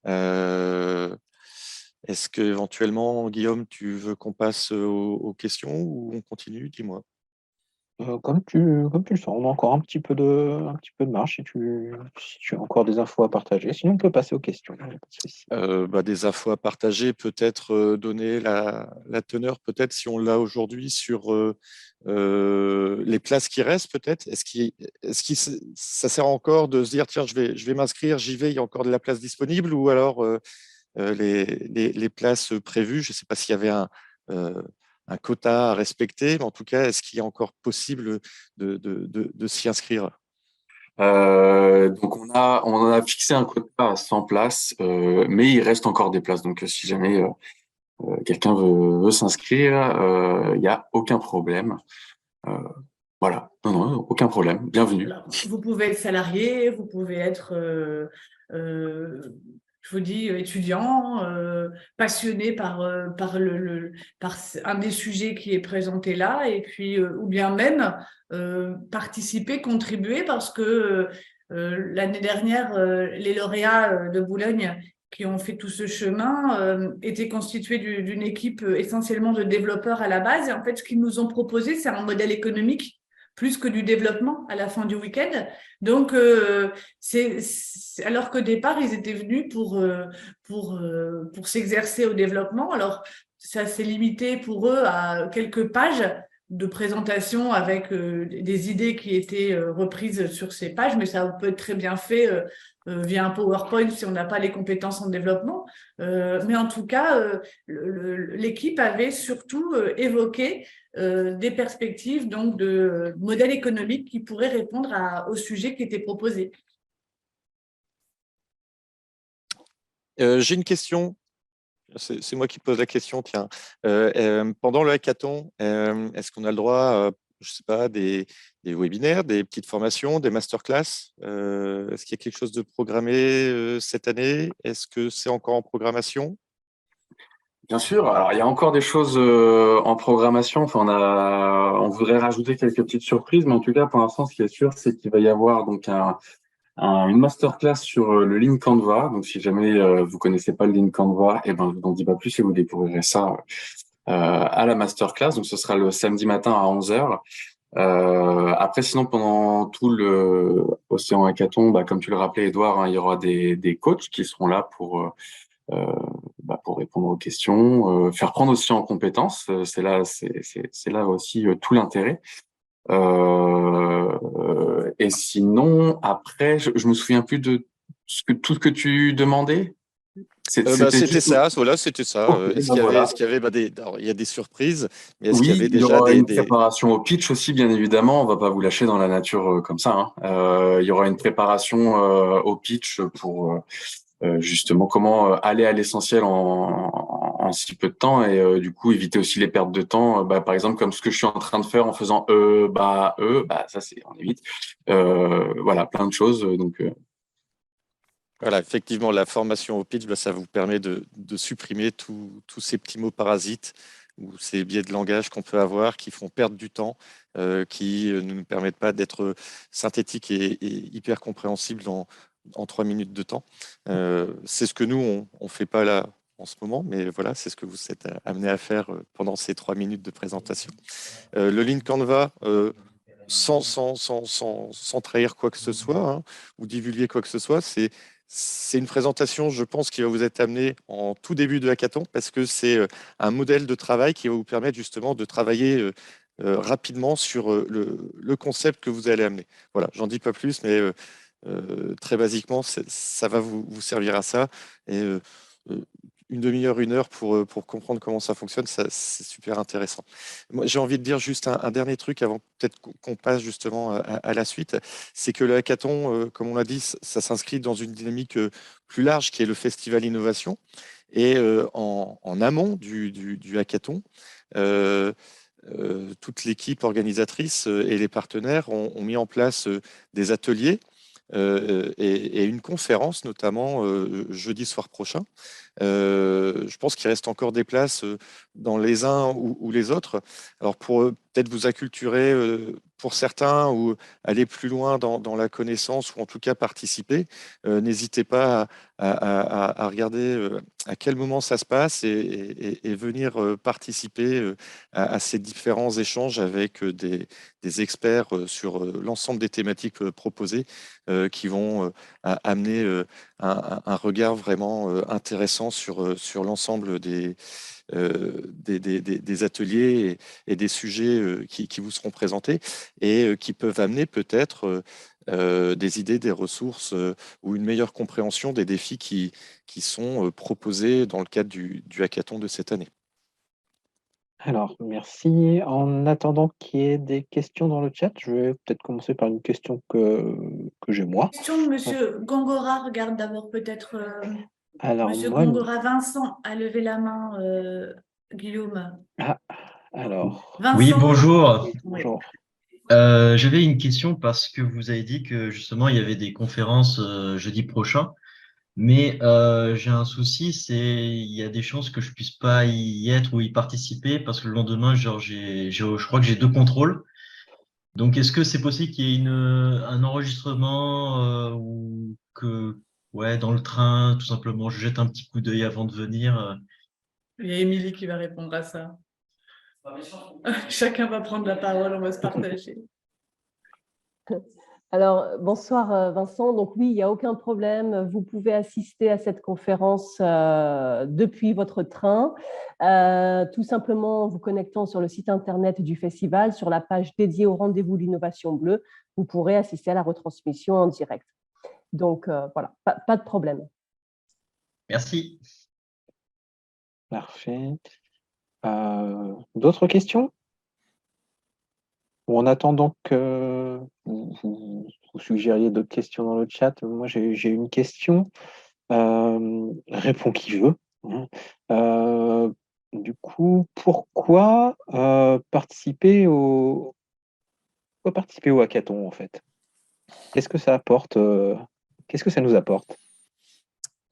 Est-ce qu'éventuellement, Guillaume, tu veux qu'on passe aux questions ou on continue? Dis-moi. Comme tu le sens, on a encore un petit peu de marge si tu as encore des infos à partager. Sinon, on peut passer aux questions. Il y a pas de souci. Des infos à partager, peut-être donner la teneur, peut-être si on l'a aujourd'hui, sur les places qui restent, peut-être. Ça sert encore de se dire, tiens, je vais m'inscrire, j'y vais, il y a encore de la place disponible, ou alors les places prévues, je ne sais pas s'il y avait un quota à respecter, mais en tout cas, est-ce qu'il est encore possible de s'y inscrire? Donc on a fixé un quota à 100 places, mais il reste encore des places. Donc si jamais quelqu'un veut s'inscrire, il n'y a aucun problème. Voilà, non, aucun problème. Bienvenue. Alors, vous pouvez être salarié, vous pouvez être, je vous dis, étudiant, passionné par un des sujets qui est présenté là, et puis, ou bien même participer, contribuer, parce que l'année dernière, les lauréats de Boulogne qui ont fait tout ce chemin étaient constitués d'une équipe essentiellement de développeurs à la base. Et en fait, ce qu'ils nous ont proposé, c'est un modèle économique plus que du développement à la fin du week-end. Donc, alors qu'au départ, ils étaient venus pour s'exercer au développement. Alors, ça s'est limité pour eux à quelques pages de présentation avec des idées qui étaient reprises sur ces pages, mais ça peut être très bien fait via un PowerPoint si on n'a pas les compétences en développement. Mais en tout cas, l'équipe avait surtout évoqué des perspectives donc de modèles économiques qui pourraient répondre au sujet qui était proposé. J'ai une question. C'est moi qui pose la question, tiens. Pendant le hackathon, est-ce qu'on a le droit, je ne sais pas, des webinaires, des petites formations, des masterclass? Est-ce qu'il y a quelque chose de programmé cette année? Est-ce que c'est encore en programmation? Bien sûr. Alors il y a encore des choses en programmation. Enfin, on voudrait rajouter quelques petites surprises, mais en tout cas pour l'instant, ce qui est sûr, c'est qu'il va y avoir donc une masterclass sur le Lean Canva. Donc, si jamais vous connaissez pas le Lean Canva, eh ben, je vous en dis pas plus et vous découvrirez ça à la masterclass. Donc, ce sera le samedi matin à 11h. Après, sinon, pendant tout le Océan Hackathon, comme tu le rappelais, Edouard, hein, il y aura des coachs qui seront là pour répondre aux questions, faire prendre aussi en compétences. C'est là aussi tout l'intérêt. Et sinon, après, je me souviens plus de tout ce que tu demandais. C'était ça, voilà, c'était ça. Okay, Est-ce qu'il y avait, voilà. alors, il y a des surprises, mais est-ce qu'il y Oui, avait il y déjà aura une préparation au pitch aussi, bien évidemment. On va pas vous lâcher dans la nature comme ça, hein. Il y aura une préparation au pitch pour justement comment aller à l'essentiel en si peu de temps et du coup éviter aussi les pertes de temps. Par exemple, comme ce que je suis en train de faire en faisant ça c'est on évite. Voilà, plein de choses. Donc Voilà, effectivement, la formation au pitch, ça vous permet de supprimer tous ces petits mots parasites ou ces biais de langage qu'on peut avoir qui font perdre du temps, qui ne nous permettent pas d'être synthétiques et hyper compréhensibles en 3 minutes de temps. C'est ce que nous, on ne fait pas là en ce moment, mais voilà, c'est ce que vous êtes amené à faire pendant ces 3 minutes de présentation. Le Lean Canva, sans trahir quoi que ce soit, hein, ou divulguer quoi que ce soit, c'est une présentation, je pense, qui va vous être amenée en tout début de hackathon parce que c'est un modèle de travail qui va vous permettre justement de travailler rapidement sur le concept que vous allez amener. Voilà, j'en dis pas plus, mais très basiquement, ça va vous servir à ça. Et une demi-heure, 1 heure pour comprendre comment ça fonctionne, c'est super intéressant. Moi, j'ai envie de dire juste un dernier truc avant peut-être qu'on passe justement à la suite. C'est que le hackathon, comme on l'a dit, ça s'inscrit dans une dynamique plus large qui est le Festival Innovation. Et en amont du hackathon, toute l'équipe organisatrice et les partenaires ont mis en place des ateliers et une conférence, notamment jeudi soir prochain. Je pense qu'il reste encore des places dans les uns ou les autres. Alors, pour peut-être vous acculturer pour certains ou aller plus loin dans la connaissance ou en tout cas participer, n'hésitez pas à regarder à quel moment ça se passe et venir participer à ces différents échanges avec des experts sur l'ensemble des thématiques proposées qui vont amener un regard vraiment intéressant sur l'ensemble des ateliers et des sujets qui vous seront présentés et qui peuvent amener peut-être des idées, des ressources ou une meilleure compréhension des défis qui sont proposés dans le cadre du hackathon de cette année. Alors, merci. En attendant qu'il y ait des questions dans le chat, je vais peut-être commencer par une question que j'ai moi. Question de Monsieur Gongora, regarde d'abord peut-être. Alors, Monsieur moi, Gongora, Vincent a levé la main, Guillaume. alors, Vincent, Oui, bonjour. oui. bonjour. J'avais une question parce que vous avez dit que justement il y avait des conférences jeudi prochain, mais j'ai un souci, c'est il y a des chances que je puisse pas y être ou y participer parce que le lendemain, genre je crois que j'ai 2 contrôles. Donc est-ce que c'est possible qu'il y ait un enregistrement ou que ouais dans le train tout simplement je jette un petit coup d'œil avant de venir. Il y a Émilie qui va répondre à ça. Chacun va prendre la parole, on va se partager. Alors, bonsoir Vincent. Donc oui, il n'y a aucun problème. Vous pouvez assister à cette conférence depuis votre train, tout simplement en vous connectant sur le site internet du festival, sur la page dédiée au rendez-vous de l'innovation bleue. Vous pourrez assister à la retransmission en direct. Donc voilà, pas de problème. Merci. Parfait. D'autres questions? Ou en attendant que vous suggériez d'autres questions dans le chat, moi j'ai une question. Répond qui veut. Du coup, pourquoi participer au hackathon en fait? Qu'est-ce que ça apporte? Qu'est-ce que ça nous apporte?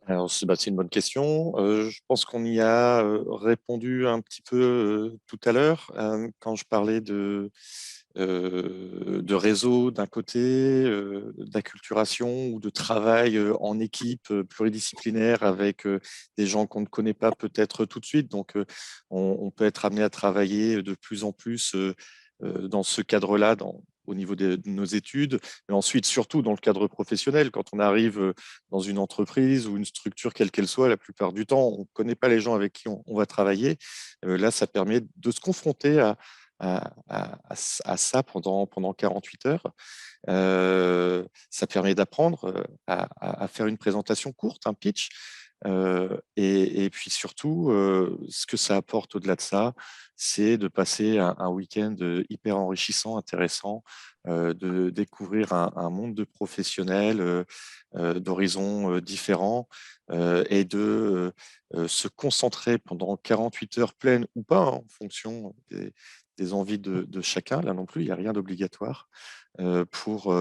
Alors, c'est une bonne question. Je pense qu'on y a répondu un petit peu tout à l'heure quand je parlais de réseau d'un côté, d'acculturation ou de travail en équipe pluridisciplinaire avec des gens qu'on ne connaît pas peut-être tout de suite. Donc, on peut être amené à travailler de plus en plus dans ce cadre-là, au niveau de nos études, mais ensuite, surtout dans le cadre professionnel, quand on arrive dans une entreprise ou une structure, quelle qu'elle soit, la plupart du temps, on ne connaît pas les gens avec qui on va travailler. Là, ça permet de se confronter à ça pendant 48 heures. Ça permet d'apprendre à faire une présentation courte, un pitch. Et puis surtout, ce que ça apporte au-delà de ça, c'est de passer un week-end hyper enrichissant, intéressant, de découvrir un monde de professionnels d'horizons différents et de se concentrer pendant 48 heures pleines ou pas, hein, en fonction des envies de chacun. Là non plus, il n'y a rien d'obligatoire pour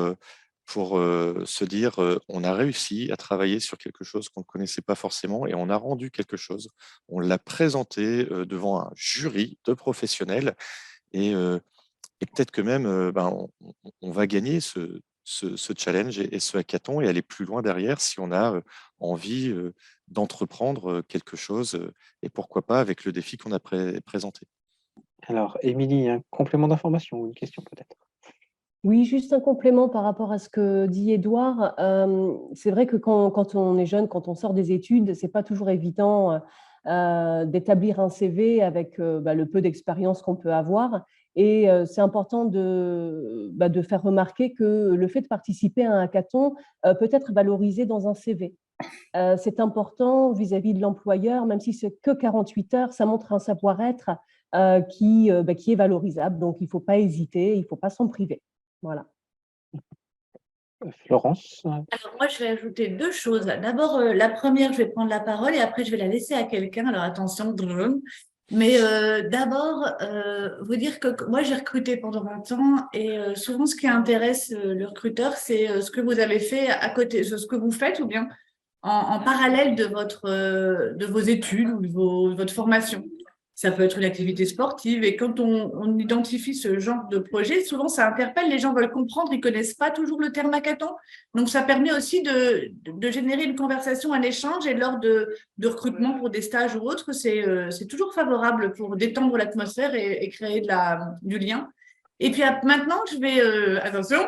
se dire on a réussi à travailler sur quelque chose qu'on ne connaissait pas forcément et on a rendu quelque chose. On l'a présenté devant un jury de professionnels et peut-être que même on va gagner ce challenge et ce hackathon et aller plus loin derrière si on a envie d'entreprendre quelque chose et pourquoi pas avec le défi qu'on a présenté. Alors, Émilie, un complément d'information ou une question peut-être? Oui, juste un complément par rapport à ce que dit Édouard. C'est vrai que quand on est jeune, quand on sort des études, c'est pas toujours évident d'établir un CV avec le peu d'expérience qu'on peut avoir. Et c'est important de faire remarquer que le fait de participer à un hackathon peut être valorisé dans un CV. C'est important vis-à-vis de l'employeur, même si c'est que 48 heures, ça montre un savoir-être qui est valorisable. Donc, il ne faut pas hésiter, il ne faut pas s'en priver. Voilà. Florence? Alors, moi, je vais ajouter deux choses. D'abord, la première, je vais prendre la parole et après, je vais la laisser à quelqu'un. Alors, attention, drone. Mais d'abord, vous dire que moi, j'ai recruté pendant 20 ans et souvent, ce qui intéresse le recruteur, c'est ce que vous avez fait à côté, ce que vous faites ou bien en parallèle de vos études ou de votre formation. Ça peut être une activité sportive. Et quand on identifie ce genre de projet, souvent, ça interpelle. Les gens veulent comprendre, ils ne connaissent pas toujours le terme hackathon. Donc, ça permet aussi de générer une conversation, un échange. Et lors de recrutement pour des stages ou autres, c'est toujours favorable pour détendre l'atmosphère et créer du lien. Et puis maintenant, attention,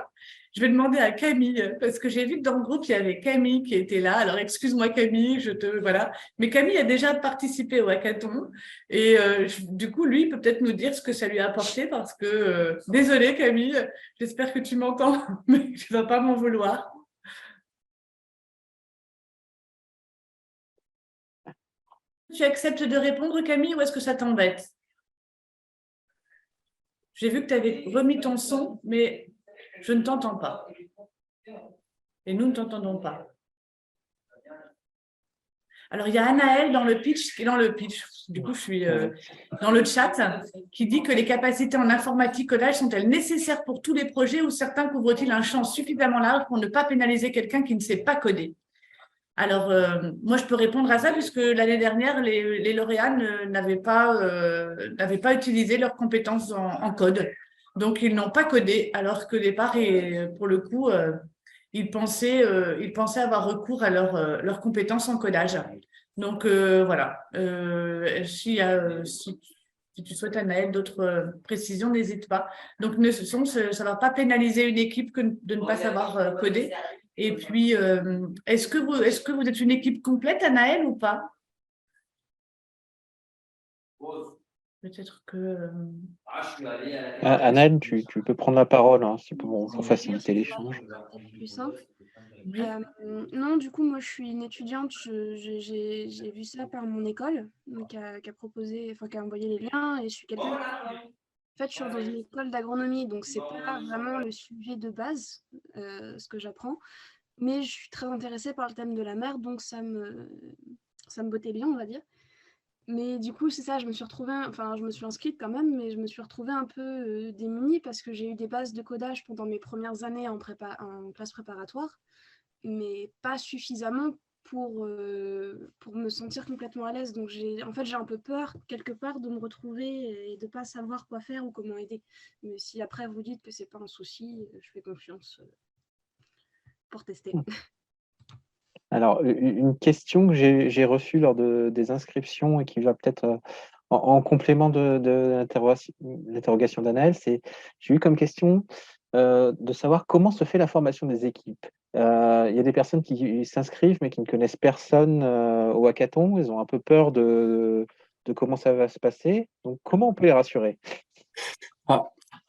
je vais demander à Camille, parce que j'ai vu que dans le groupe, il y avait Camille qui était là. Alors, excuse-moi Camille, voilà. Mais Camille a déjà participé au hackathon. Et du coup, lui, il peut peut-être nous dire ce que ça lui a apporté, parce que, désolée Camille, j'espère que tu m'entends, mais tu ne vas pas m'en vouloir. Tu acceptes de répondre, Camille, ou est-ce que ça t'embête? J'ai vu que tu avais remis ton son, mais je ne t'entends pas. Et nous ne t'entendons pas. Alors, il y a Anaël dans le pitch, du coup, je suis dans le chat, qui dit que les capacités en informatique codage sont-elles nécessaires pour tous les projets ou certains couvrent-ils un champ suffisamment large pour ne pas pénaliser quelqu'un qui ne sait pas coder? Alors, moi, je peux répondre à ça puisque l'année dernière, les lauréats n'avaient pas utilisé leurs compétences en code. Donc, ils n'ont pas codé, alors que départ, et pour le coup, ils pensaient avoir recours à leurs compétences en codage. Donc, voilà. Si tu souhaites, Anaël, d'autres précisions, n'hésite pas. Donc, ça ne va pas pénaliser une équipe de ne pas savoir coder. Et puis, est-ce que vous êtes une équipe complète, Anaël, ou pas? Peut-être que… Anaël, tu peux prendre la parole, hein, pour faciliter l'échange. Plus simple. Oui. Non, du coup, moi, je suis une étudiante. J'ai vu ça par mon école, donc, qui a envoyé les liens, et je suis quelqu'un. En fait, je suis dans une école d'agronomie, donc c'est pas vraiment le sujet de base, ce que j'apprends. Mais je suis très intéressée par le thème de la mer, donc ça me bottait bien, on va dire. Mais du coup, c'est ça, je me suis inscrite quand même, mais je me suis retrouvée un peu démunie parce que j'ai eu des bases de codage pendant mes premières années en classe préparatoire, mais pas suffisamment pour me sentir complètement à l'aise. Donc j'ai un peu peur, quelque part, de me retrouver et de ne pas savoir quoi faire ou comment aider. Mais si après vous dites que c'est pas un souci, je fais confiance pour tester. Alors, une question que j'ai reçue lors des inscriptions et qui va peut-être en complément de l'interrogation d'Anaël, j'ai eu comme question de savoir comment se fait la formation des équipes. Il y a des personnes qui s'inscrivent mais qui ne connaissent personne au hackathon, ils ont un peu peur de comment ça va se passer. Donc, comment on peut les rassurer?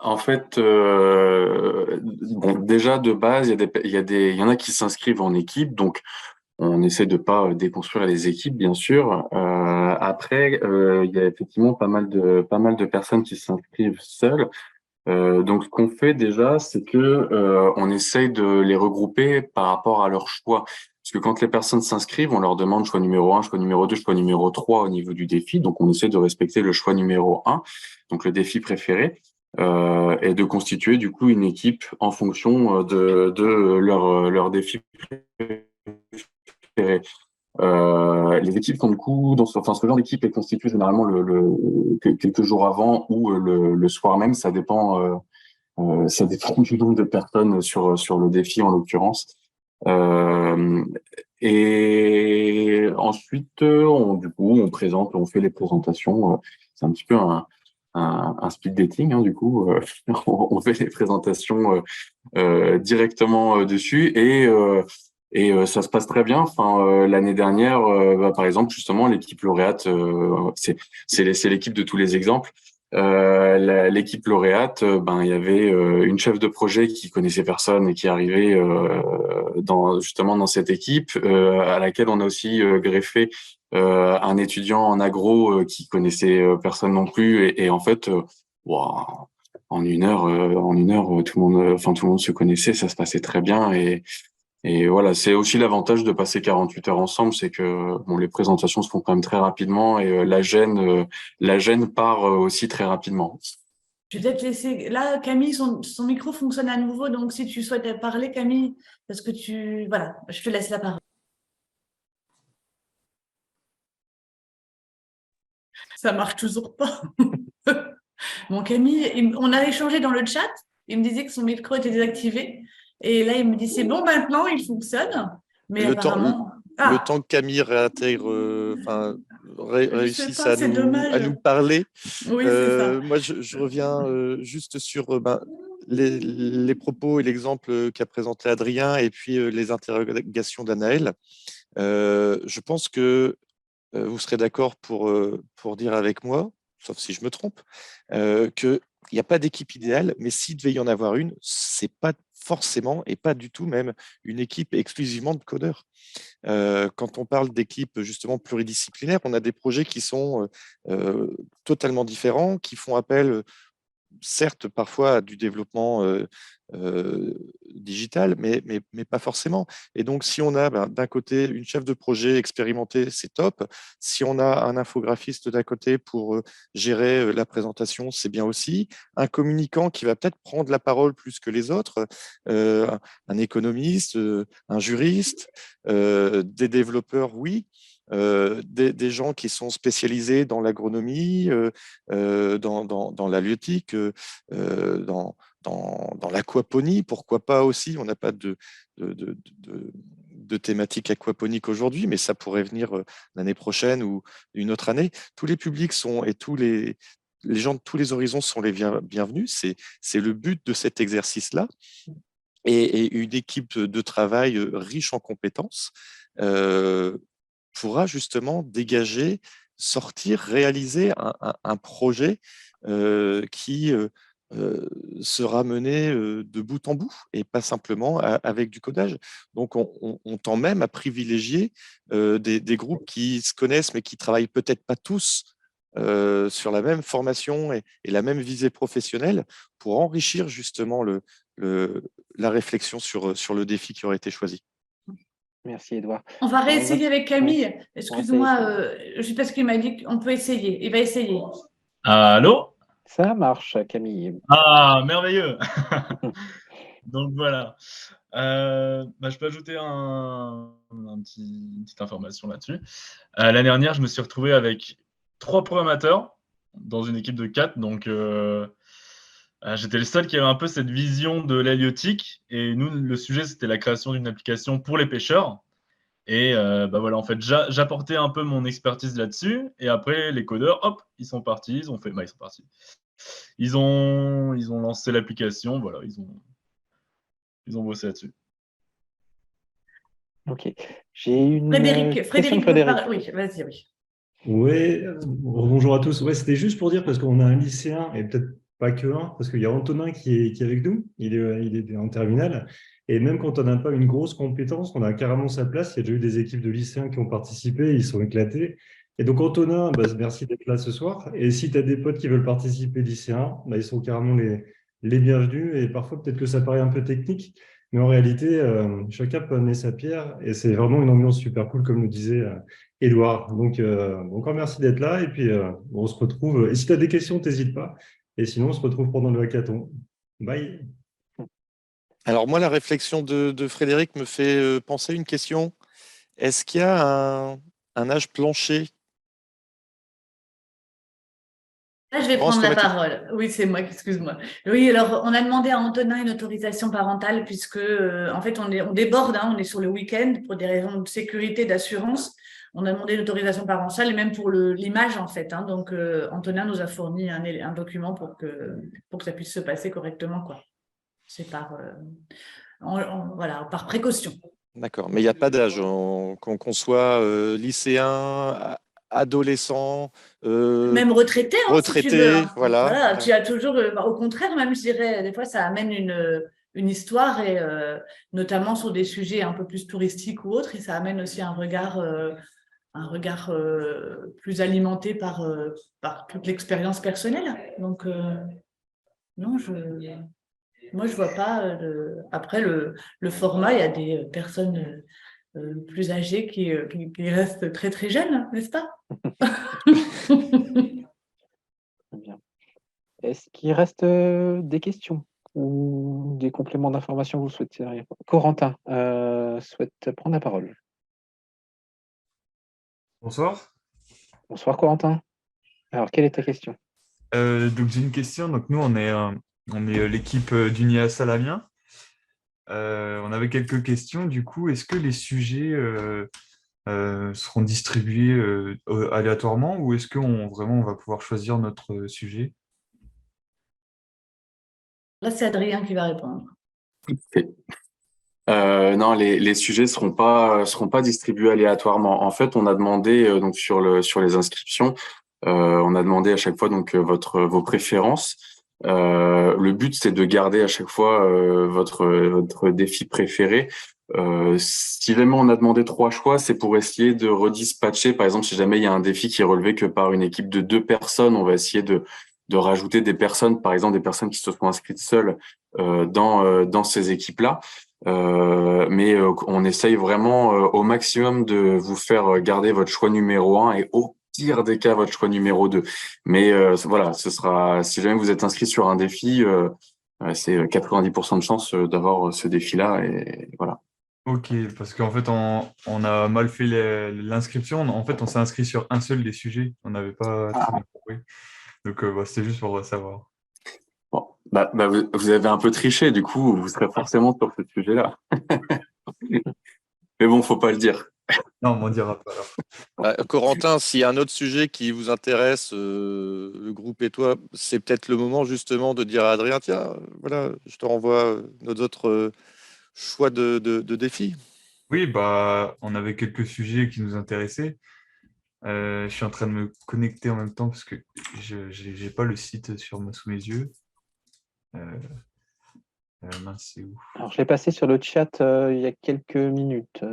En fait, bon, déjà de base, il y en a qui s'inscrivent en équipe, donc on essaie de pas déconstruire les équipes, bien sûr. Après, il y a effectivement pas mal de personnes qui s'inscrivent seules. Donc, ce qu'on fait déjà, c'est que on essaye de les regrouper par rapport à leur choix. Parce que quand les personnes s'inscrivent, on leur demande choix numéro 1, choix numéro 2, choix numéro 3 au niveau du défi. Donc, on essaie de respecter le choix numéro 1, donc le défi préféré, et de constituer du coup une équipe en fonction de leur défi préféré. Les équipes sont du coup, ce genre d'équipe est constituée généralement quelques jours avant ou le soir même. Ça dépend du nombre de personnes sur le défi en l'occurrence. Et ensuite, on présente, on fait les présentations. C'est un petit peu un speed dating, hein, du coup. On fait les présentations directement dessus et ça se passe très bien. Enfin, l'année dernière, par exemple, justement, l'équipe lauréate, c'est l'équipe de tous les exemples. L'équipe lauréate, il y avait une chef de projet qui connaissait personne et qui arrivait justement dans cette équipe, à laquelle on a aussi greffé un étudiant en agro qui connaissait personne non plus. Et en fait, wow, en une heure, tout le monde se connaissait, ça se passait très bien et voilà, c'est aussi l'avantage de passer 48 heures ensemble, c'est que bon, les présentations se font quand même très rapidement et la gêne part aussi très rapidement. Je vais peut-être laisser. Là, Camille, son micro fonctionne à nouveau, donc si tu souhaites parler, Camille, parce que tu. Voilà, je te laisse la parole. Ça marche toujours pas. Bon, Camille, on a échangé dans le chat. Il me disait que son micro était désactivé. Et là, il me dit c'est bon maintenant, il fonctionne. Mais apparemment. Le temps que Camille réintègre, réussisse pas, à nous parler. Oui, c'est ça. Moi, je reviens juste sur les propos et l'exemple qu'a présenté Adrien et puis les interrogations d'Anaël. Je pense que vous serez d'accord pour dire avec moi, sauf si je me trompe, qu'il n'y a pas d'équipe idéale, mais s'il devait y en avoir une, c'est pas forcément et pas du tout même une équipe exclusivement de codeurs. Quand on parle d'équipes justement pluridisciplinaires, on a des projets qui sont totalement différents, qui font appel certes parfois à du développement digital, mais pas forcément. Et donc, si on a d'un côté une chef de projet expérimentée, c'est top. Si on a un infographiste d'un côté pour gérer la présentation, c'est bien aussi. Un communicant qui va peut-être prendre la parole plus que les autres, un économiste, un juriste, des développeurs, oui. Des gens qui sont spécialisés dans l'agronomie, dans l'halieutique, dans l'aquaponie, pourquoi pas aussi. On n'a pas de thématique aquaponique aujourd'hui, mais ça pourrait venir l'année prochaine ou une autre année. Tous les publics sont et tous les gens de tous les horizons sont les bienvenus. C'est le but de cet exercice-là. Et une équipe de travail riche en compétences pourra justement dégager, sortir, réaliser un projet qui sera mené de bout en bout et pas simplement avec du codage. Donc, on tend même à privilégier des groupes qui se connaissent mais qui travaillent peut-être pas tous sur la même formation et la même visée professionnelle pour enrichir justement la réflexion sur le défi qui aurait été choisi. Merci, Edouard. On va réessayer avec Camille. Excuse-moi, juste parce qu'il m'a dit qu'on peut essayer. Il va essayer. Allô? Ça marche, Camille. Ah, merveilleux. Donc voilà. Je peux ajouter une petite information là-dessus. L'année dernière, je me suis retrouvé avec 3 programmateurs dans une équipe de 4. Donc, j'étais le seul qui avait un peu cette vision de l'halieutique. Et nous, le sujet, c'était la création d'une application pour les pêcheurs. Et voilà, en fait, j'apportais un peu mon expertise là-dessus. Et après, les codeurs, hop, ils sont partis. Ils ont fait, ils sont partis. Ils ont lancé l'application. Voilà, ils ont bossé là-dessus. Ok. J'ai une Frédéric. Oui, vas-y, oui. Oui, bonjour à tous. Ouais, c'était juste pour dire, parce qu'on a un lycéen, et peut-être pas que un, parce qu'il y a Antonin qui est avec nous, il est en terminale, et même quand on n'a pas une grosse compétence, on a carrément sa place. Il y a déjà eu des équipes de lycéens qui ont participé, ils sont éclatés. Et donc Antonin, merci d'être là ce soir. Et si tu as des potes qui veulent participer lycéens, ils sont carrément les bienvenus, et parfois peut-être que ça paraît un peu technique, mais en réalité, chacun peut amener sa pierre, et c'est vraiment une ambiance super cool, comme nous disait Edouard. Donc, encore merci d'être là, et puis on se retrouve. Et si tu as des questions, n'hésite pas. Et sinon, on se retrouve pendant le hackathon. Bye. Alors moi, la réflexion de Frédéric me fait penser à une question. Est-ce qu'il y a un âge plancher? Là, je vais prendre la parole. Oui, c'est moi, excuse-moi. Oui, alors, on a demandé à Antonin une autorisation parentale puisque, en fait, on déborde, on est sur le week-end pour des raisons de sécurité, d'assurance. On a demandé l'autorisation parentale et même pour l'image, en fait. Donc, Antonin nous a fourni un document pour que ça puisse se passer correctement, quoi. C'est par précaution. D'accord, mais il n'y a pas d'âge, qu'on soit lycéen, adolescent, même retraité, retraité, si tu veux, voilà. Tu as toujours, au contraire, même je dirais, des fois ça amène une histoire et notamment sur des sujets un peu plus touristiques ou autres, et ça amène aussi un regard plus alimenté par toute l'expérience personnelle. Donc Non, moi, je vois pas. Après, le format, il y a des personnes plus âgées qui restent très, très jeunes, n'est-ce pas? Très bien. Est-ce qu'il reste des questions ou des compléments d'information que vous souhaiteriez? Corentin souhaite prendre la parole. Bonsoir. Bonsoir Corentin. Alors, quelle est ta question? Donc j'ai une question. Donc nous on est l'équipe d'UNIA Salamien. On avait quelques questions. Du coup, est-ce que les sujets seront distribués aléatoirement ou est-ce qu'on vraiment on va pouvoir choisir notre sujet? Là, c'est Adrien qui va répondre. Ok. Non, les sujets seront pas distribués aléatoirement. En fait, on a demandé donc sur les inscriptions, on a demandé à chaque fois donc vos préférences. Le but c'est de garder à chaque fois votre défi préféré. Si jamais on a demandé 3 choix, c'est pour essayer de redispatcher. Par exemple, si jamais il y a un défi qui est relevé que par une équipe de 2 personnes, on va essayer de rajouter des personnes, par exemple des personnes qui se sont inscrites seules dans ces équipes-là. Mais on essaye vraiment au maximum de vous faire garder votre choix numéro 1 et au pire des cas votre choix numéro 2. Mais voilà, ce sera, si jamais vous êtes inscrit sur un défi, c'est 90% de chance d'avoir ce défi-là et voilà. Ok, parce qu'en fait on a mal fait l'inscription. En fait, on s'est inscrit sur un seul des sujets. On n'avait pas très bien compris. Donc c'était juste pour savoir. Bon, vous avez un peu triché, du coup, vous serez forcément sur ce sujet-là. Mais bon, faut pas le dire. Non, on m'en dira pas alors. Corentin, s'il y a un autre sujet qui vous intéresse, le groupe et toi, c'est peut-être le moment justement de dire à Adrien, tiens, voilà, je te renvoie nos autres choix de défis. Oui, on avait quelques sujets qui nous intéressaient. Je suis en train de me connecter en même temps parce que je n'ai pas le site sous mes yeux. Mince, c'est où? Alors, je l'ai passé sur le chat il y a quelques minutes.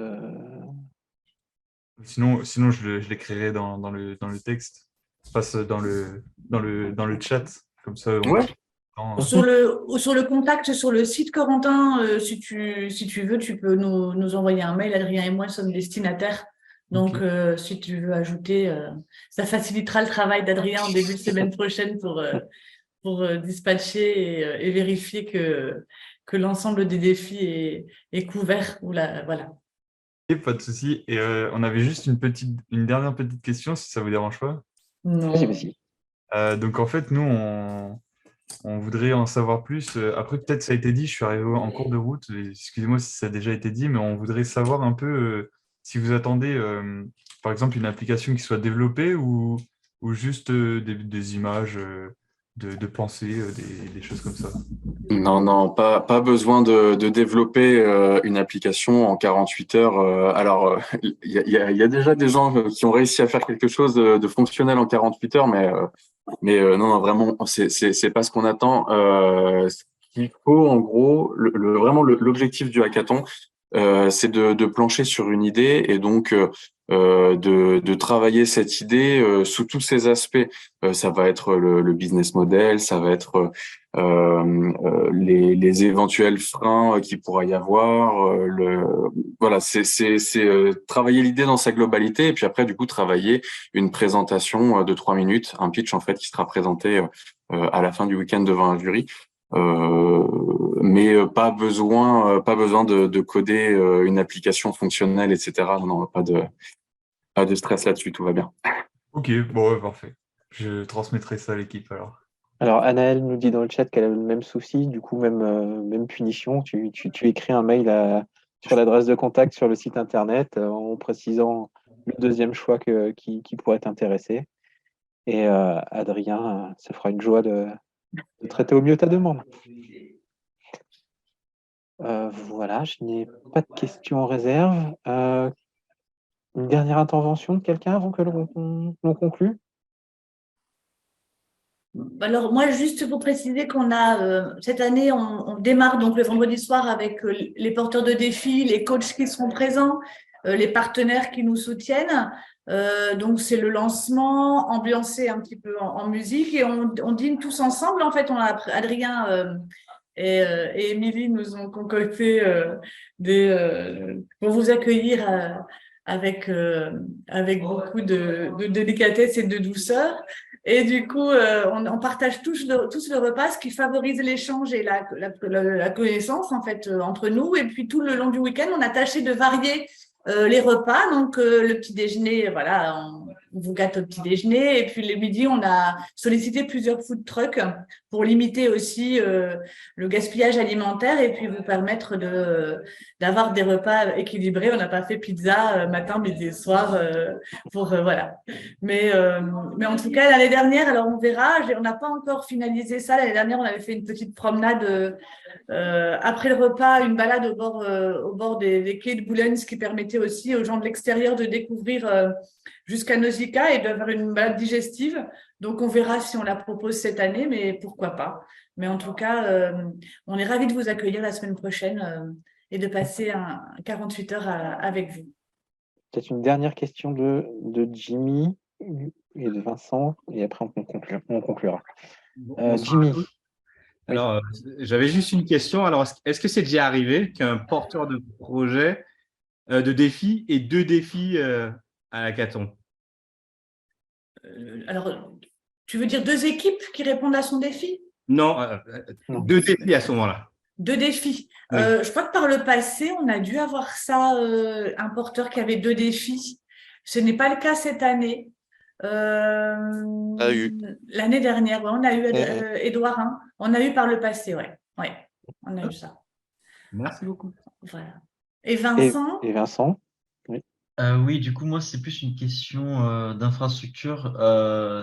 Sinon je l'écrirai dans le texte. Je passe dans le chat. Comme ça, Ouais. Sur le contact sur le site, Corentin, si tu veux, tu peux nous envoyer un mail. Adrien et moi sommes destinataires. Donc, si tu veux ajouter, ça facilitera le travail d'Adrien en début de semaine prochaine pour dispatcher et vérifier que l'ensemble des défis est couvert. Voilà. Et pas de souci. Et on avait juste une dernière petite question, si ça vous dérange pas. Non. Vas-y. Donc en fait, nous, on voudrait en savoir plus. Après, peut-être ça a été dit, je suis arrivé en cours de route. Excusez-moi si ça a déjà été dit, mais on voudrait savoir un peu si vous attendez, par exemple, une application qui soit développée ou juste des images de pensée, des choses comme ça. Non, pas besoin de développer une application en 48 heures. Alors, il y a déjà des gens qui ont réussi à faire quelque chose de fonctionnel en 48 heures, mais non, vraiment, c'est pas ce qu'on attend. Ce qu'il faut, en gros, vraiment l'objectif du hackathon, c'est de plancher sur une idée et donc de travailler cette idée sous tous ses aspects. Ça va être le business model, ça va être les éventuels freins qu'il pourra y avoir. Voilà, c'est travailler l'idée dans sa globalité et puis après du coup travailler une présentation de 3 minutes, un pitch en fait qui sera présenté à la fin du week-end devant un jury. Mais pas besoin de coder une application fonctionnelle, etc. Non, pas de stress là-dessus, tout va bien. Ok, bon, ouais, parfait. Je transmettrai ça à l'équipe alors. Alors, Anaëlle nous dit dans le chat qu'elle a le même souci, du coup, même punition. Tu écris un mail sur l'adresse de contact sur le site internet en précisant le deuxième choix qui pourrait t'intéresser. Et Adrien se fera une joie de traiter au mieux ta demande. Voilà, je n'ai pas de questions en réserve. Une dernière intervention de quelqu'un avant que l'on conclue? Alors moi, juste pour préciser qu'on a cette année, on démarre donc le vendredi soir avec les porteurs de défis, les coachs qui seront présents, les partenaires qui nous soutiennent. Donc, c'est le lancement, ambiancé un petit peu en musique et on dîne tous ensemble. En fait, Adrien et Émilie nous ont concocté pour vous accueillir avec beaucoup de délicatesse et de douceur. Et du coup, on partage tous le repas, ce qui favorise l'échange et la connaissance en fait entre nous. Et puis tout le long du week-end, on a tâché de varier les repas. Donc le petit déjeuner, voilà, on vous gâte au petit déjeuner. Et puis le midi, on a sollicité plusieurs food trucks pour limiter aussi le gaspillage alimentaire et puis vous permettre d'avoir des repas équilibrés. On n'a pas fait pizza matin, midi et soir voilà. Mais en tout cas, l'année dernière, alors on verra, on n'a pas encore finalisé ça. L'année dernière, on avait fait une petite promenade après le repas, une balade au bord des quais de Boulogne, ce qui permettait aussi aux gens de l'extérieur de découvrir jusqu'à Nausicaa et d'avoir une balade digestive. Donc, on verra si on la propose cette année, mais pourquoi pas. Mais en tout cas, on est ravis de vous accueillir la semaine prochaine et de passer 48 heures avec vous. Peut-être une dernière question de Jimmy et de Vincent, et après on conclura. Jimmy. Alors, j'avais juste une question. Alors, est-ce que c'est déjà arrivé qu'un porteur de projet, de défi, ait 2 défis à l'hackathon? Alors, tu veux dire 2 équipes qui répondent à son défi? Non, 2 défis à ce moment-là. 2 défis. Oui. Je crois que par le passé, on a dû avoir ça, un porteur qui avait 2 défis. Ce n'est pas le cas cette année. L'année dernière, ouais, on a eu Édouard, hein. On a eu par le passé, ouais. On a eu ça. Merci beaucoup. Voilà. Et Vincent? Et Vincent? Oui. Oui, du coup, moi, c'est plus une question d'infrastructure.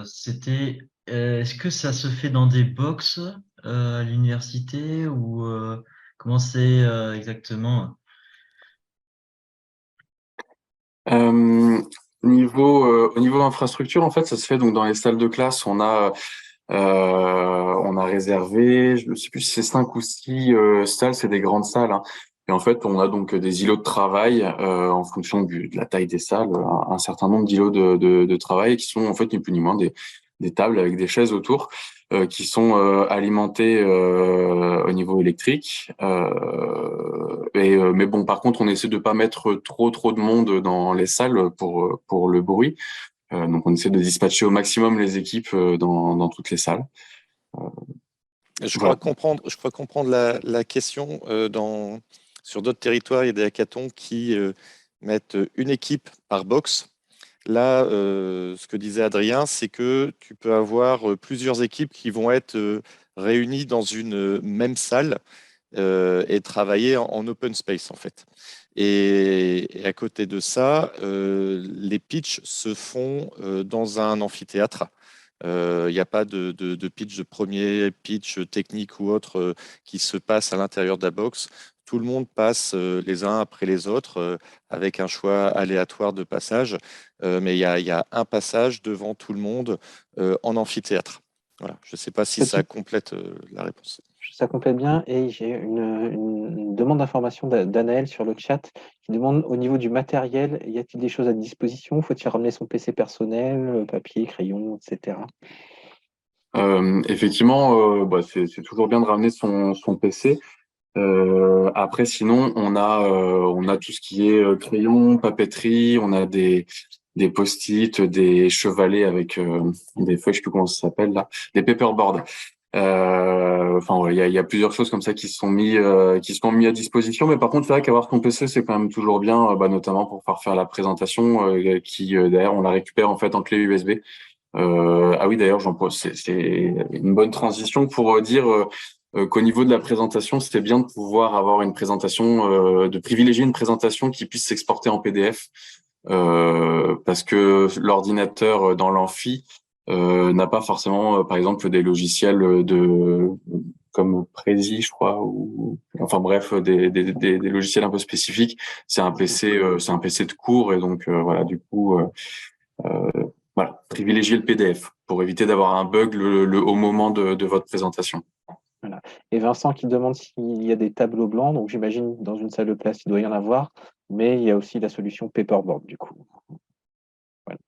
C'était, est-ce que ça se fait dans des box à l'université ou comment c'est exactement? Au niveau infrastructure, en fait, ça se fait donc dans les salles de classe. On a réservé, je ne sais plus si c'est 5 ou 6 salles, c'est des grandes salles, hein. Et en fait, on a donc des îlots de travail en fonction de la taille des salles, un certain nombre d'îlots de travail qui sont en fait ni plus ni moins des tables avec des chaises autour qui sont alimentées au niveau électrique. Mais bon, par contre, on essaie de pas mettre trop de monde dans les salles pour le bruit. Donc, on essaie de dispatcher au maximum les équipes dans toutes les salles. Je crois comprendre la question. Sur d'autres territoires, il y a des hackathons qui mettent une équipe par box. Là, ce que disait Adrien, c'est que tu peux avoir plusieurs équipes qui vont être réunies dans une même salle et travailler en open space, en fait. Et à côté de ça, les pitchs se font dans un amphithéâtre. Il n'y a pas de pitch, de premier pitch technique ou autre qui se passe à l'intérieur de la box. Tout le monde passe les uns après les autres avec un choix aléatoire de passage. Mais il y a un passage devant tout le monde en amphithéâtre. Voilà. Je ne sais pas si ça complète la réponse. Ça complète bien. Et j'ai une demande d'information d'Anaël sur le chat qui demande au niveau du matériel, y a-t-il des choses à disposition? Faut-il ramener son PC personnel, papier, crayon, etc. Effectivement, c'est toujours bien de ramener son PC. Après, sinon, on a tout ce qui est crayon, papeterie, on a des post-it, des chevalets avec des feuilles, je sais plus comment ça s'appelle là, des paperboards. Il y a plusieurs choses comme ça qui sont mis à disposition. Mais par contre, c'est vrai qu'avoir ton PC, c'est quand même toujours bien, notamment pour faire la présentation, d'ailleurs, on la récupère en fait en clé USB. Ah oui, d'ailleurs, c'est une bonne transition pour dire qu'au niveau de la présentation, c'était bien de pouvoir avoir une présentation, de privilégier une présentation qui puisse s'exporter en PDF, parce que l'ordinateur dans l'amphi n'a pas forcément, par exemple, des logiciels comme Prezi, je crois, ou enfin bref, des logiciels un peu spécifiques. C'est un PC de cours, et donc voilà, du coup. Voilà, privilégier le PDF pour éviter d'avoir un bug au moment de votre présentation. Voilà. Et Vincent qui demande s'il y a des tableaux blancs. Donc j'imagine dans une salle de classe, il doit y en avoir, mais il y a aussi la solution paperboard du coup. Voilà.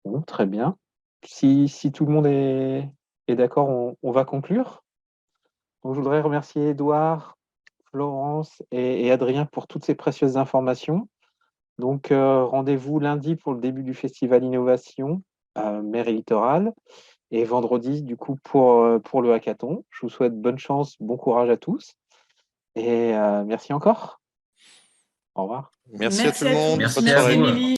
Bon, très bien. Si tout le monde est d'accord, on va conclure. Donc, je voudrais remercier Édouard, Florence et Adrien pour toutes ces précieuses informations. Donc, rendez-vous lundi pour le début du Festival Innovation, Mer et Littoral, et vendredi, du coup, pour le hackathon. Je vous souhaite bonne chance, bon courage à tous, et merci encore. Au revoir. Merci à tout le monde. Merci Bonne à soirée. vous. Émilie.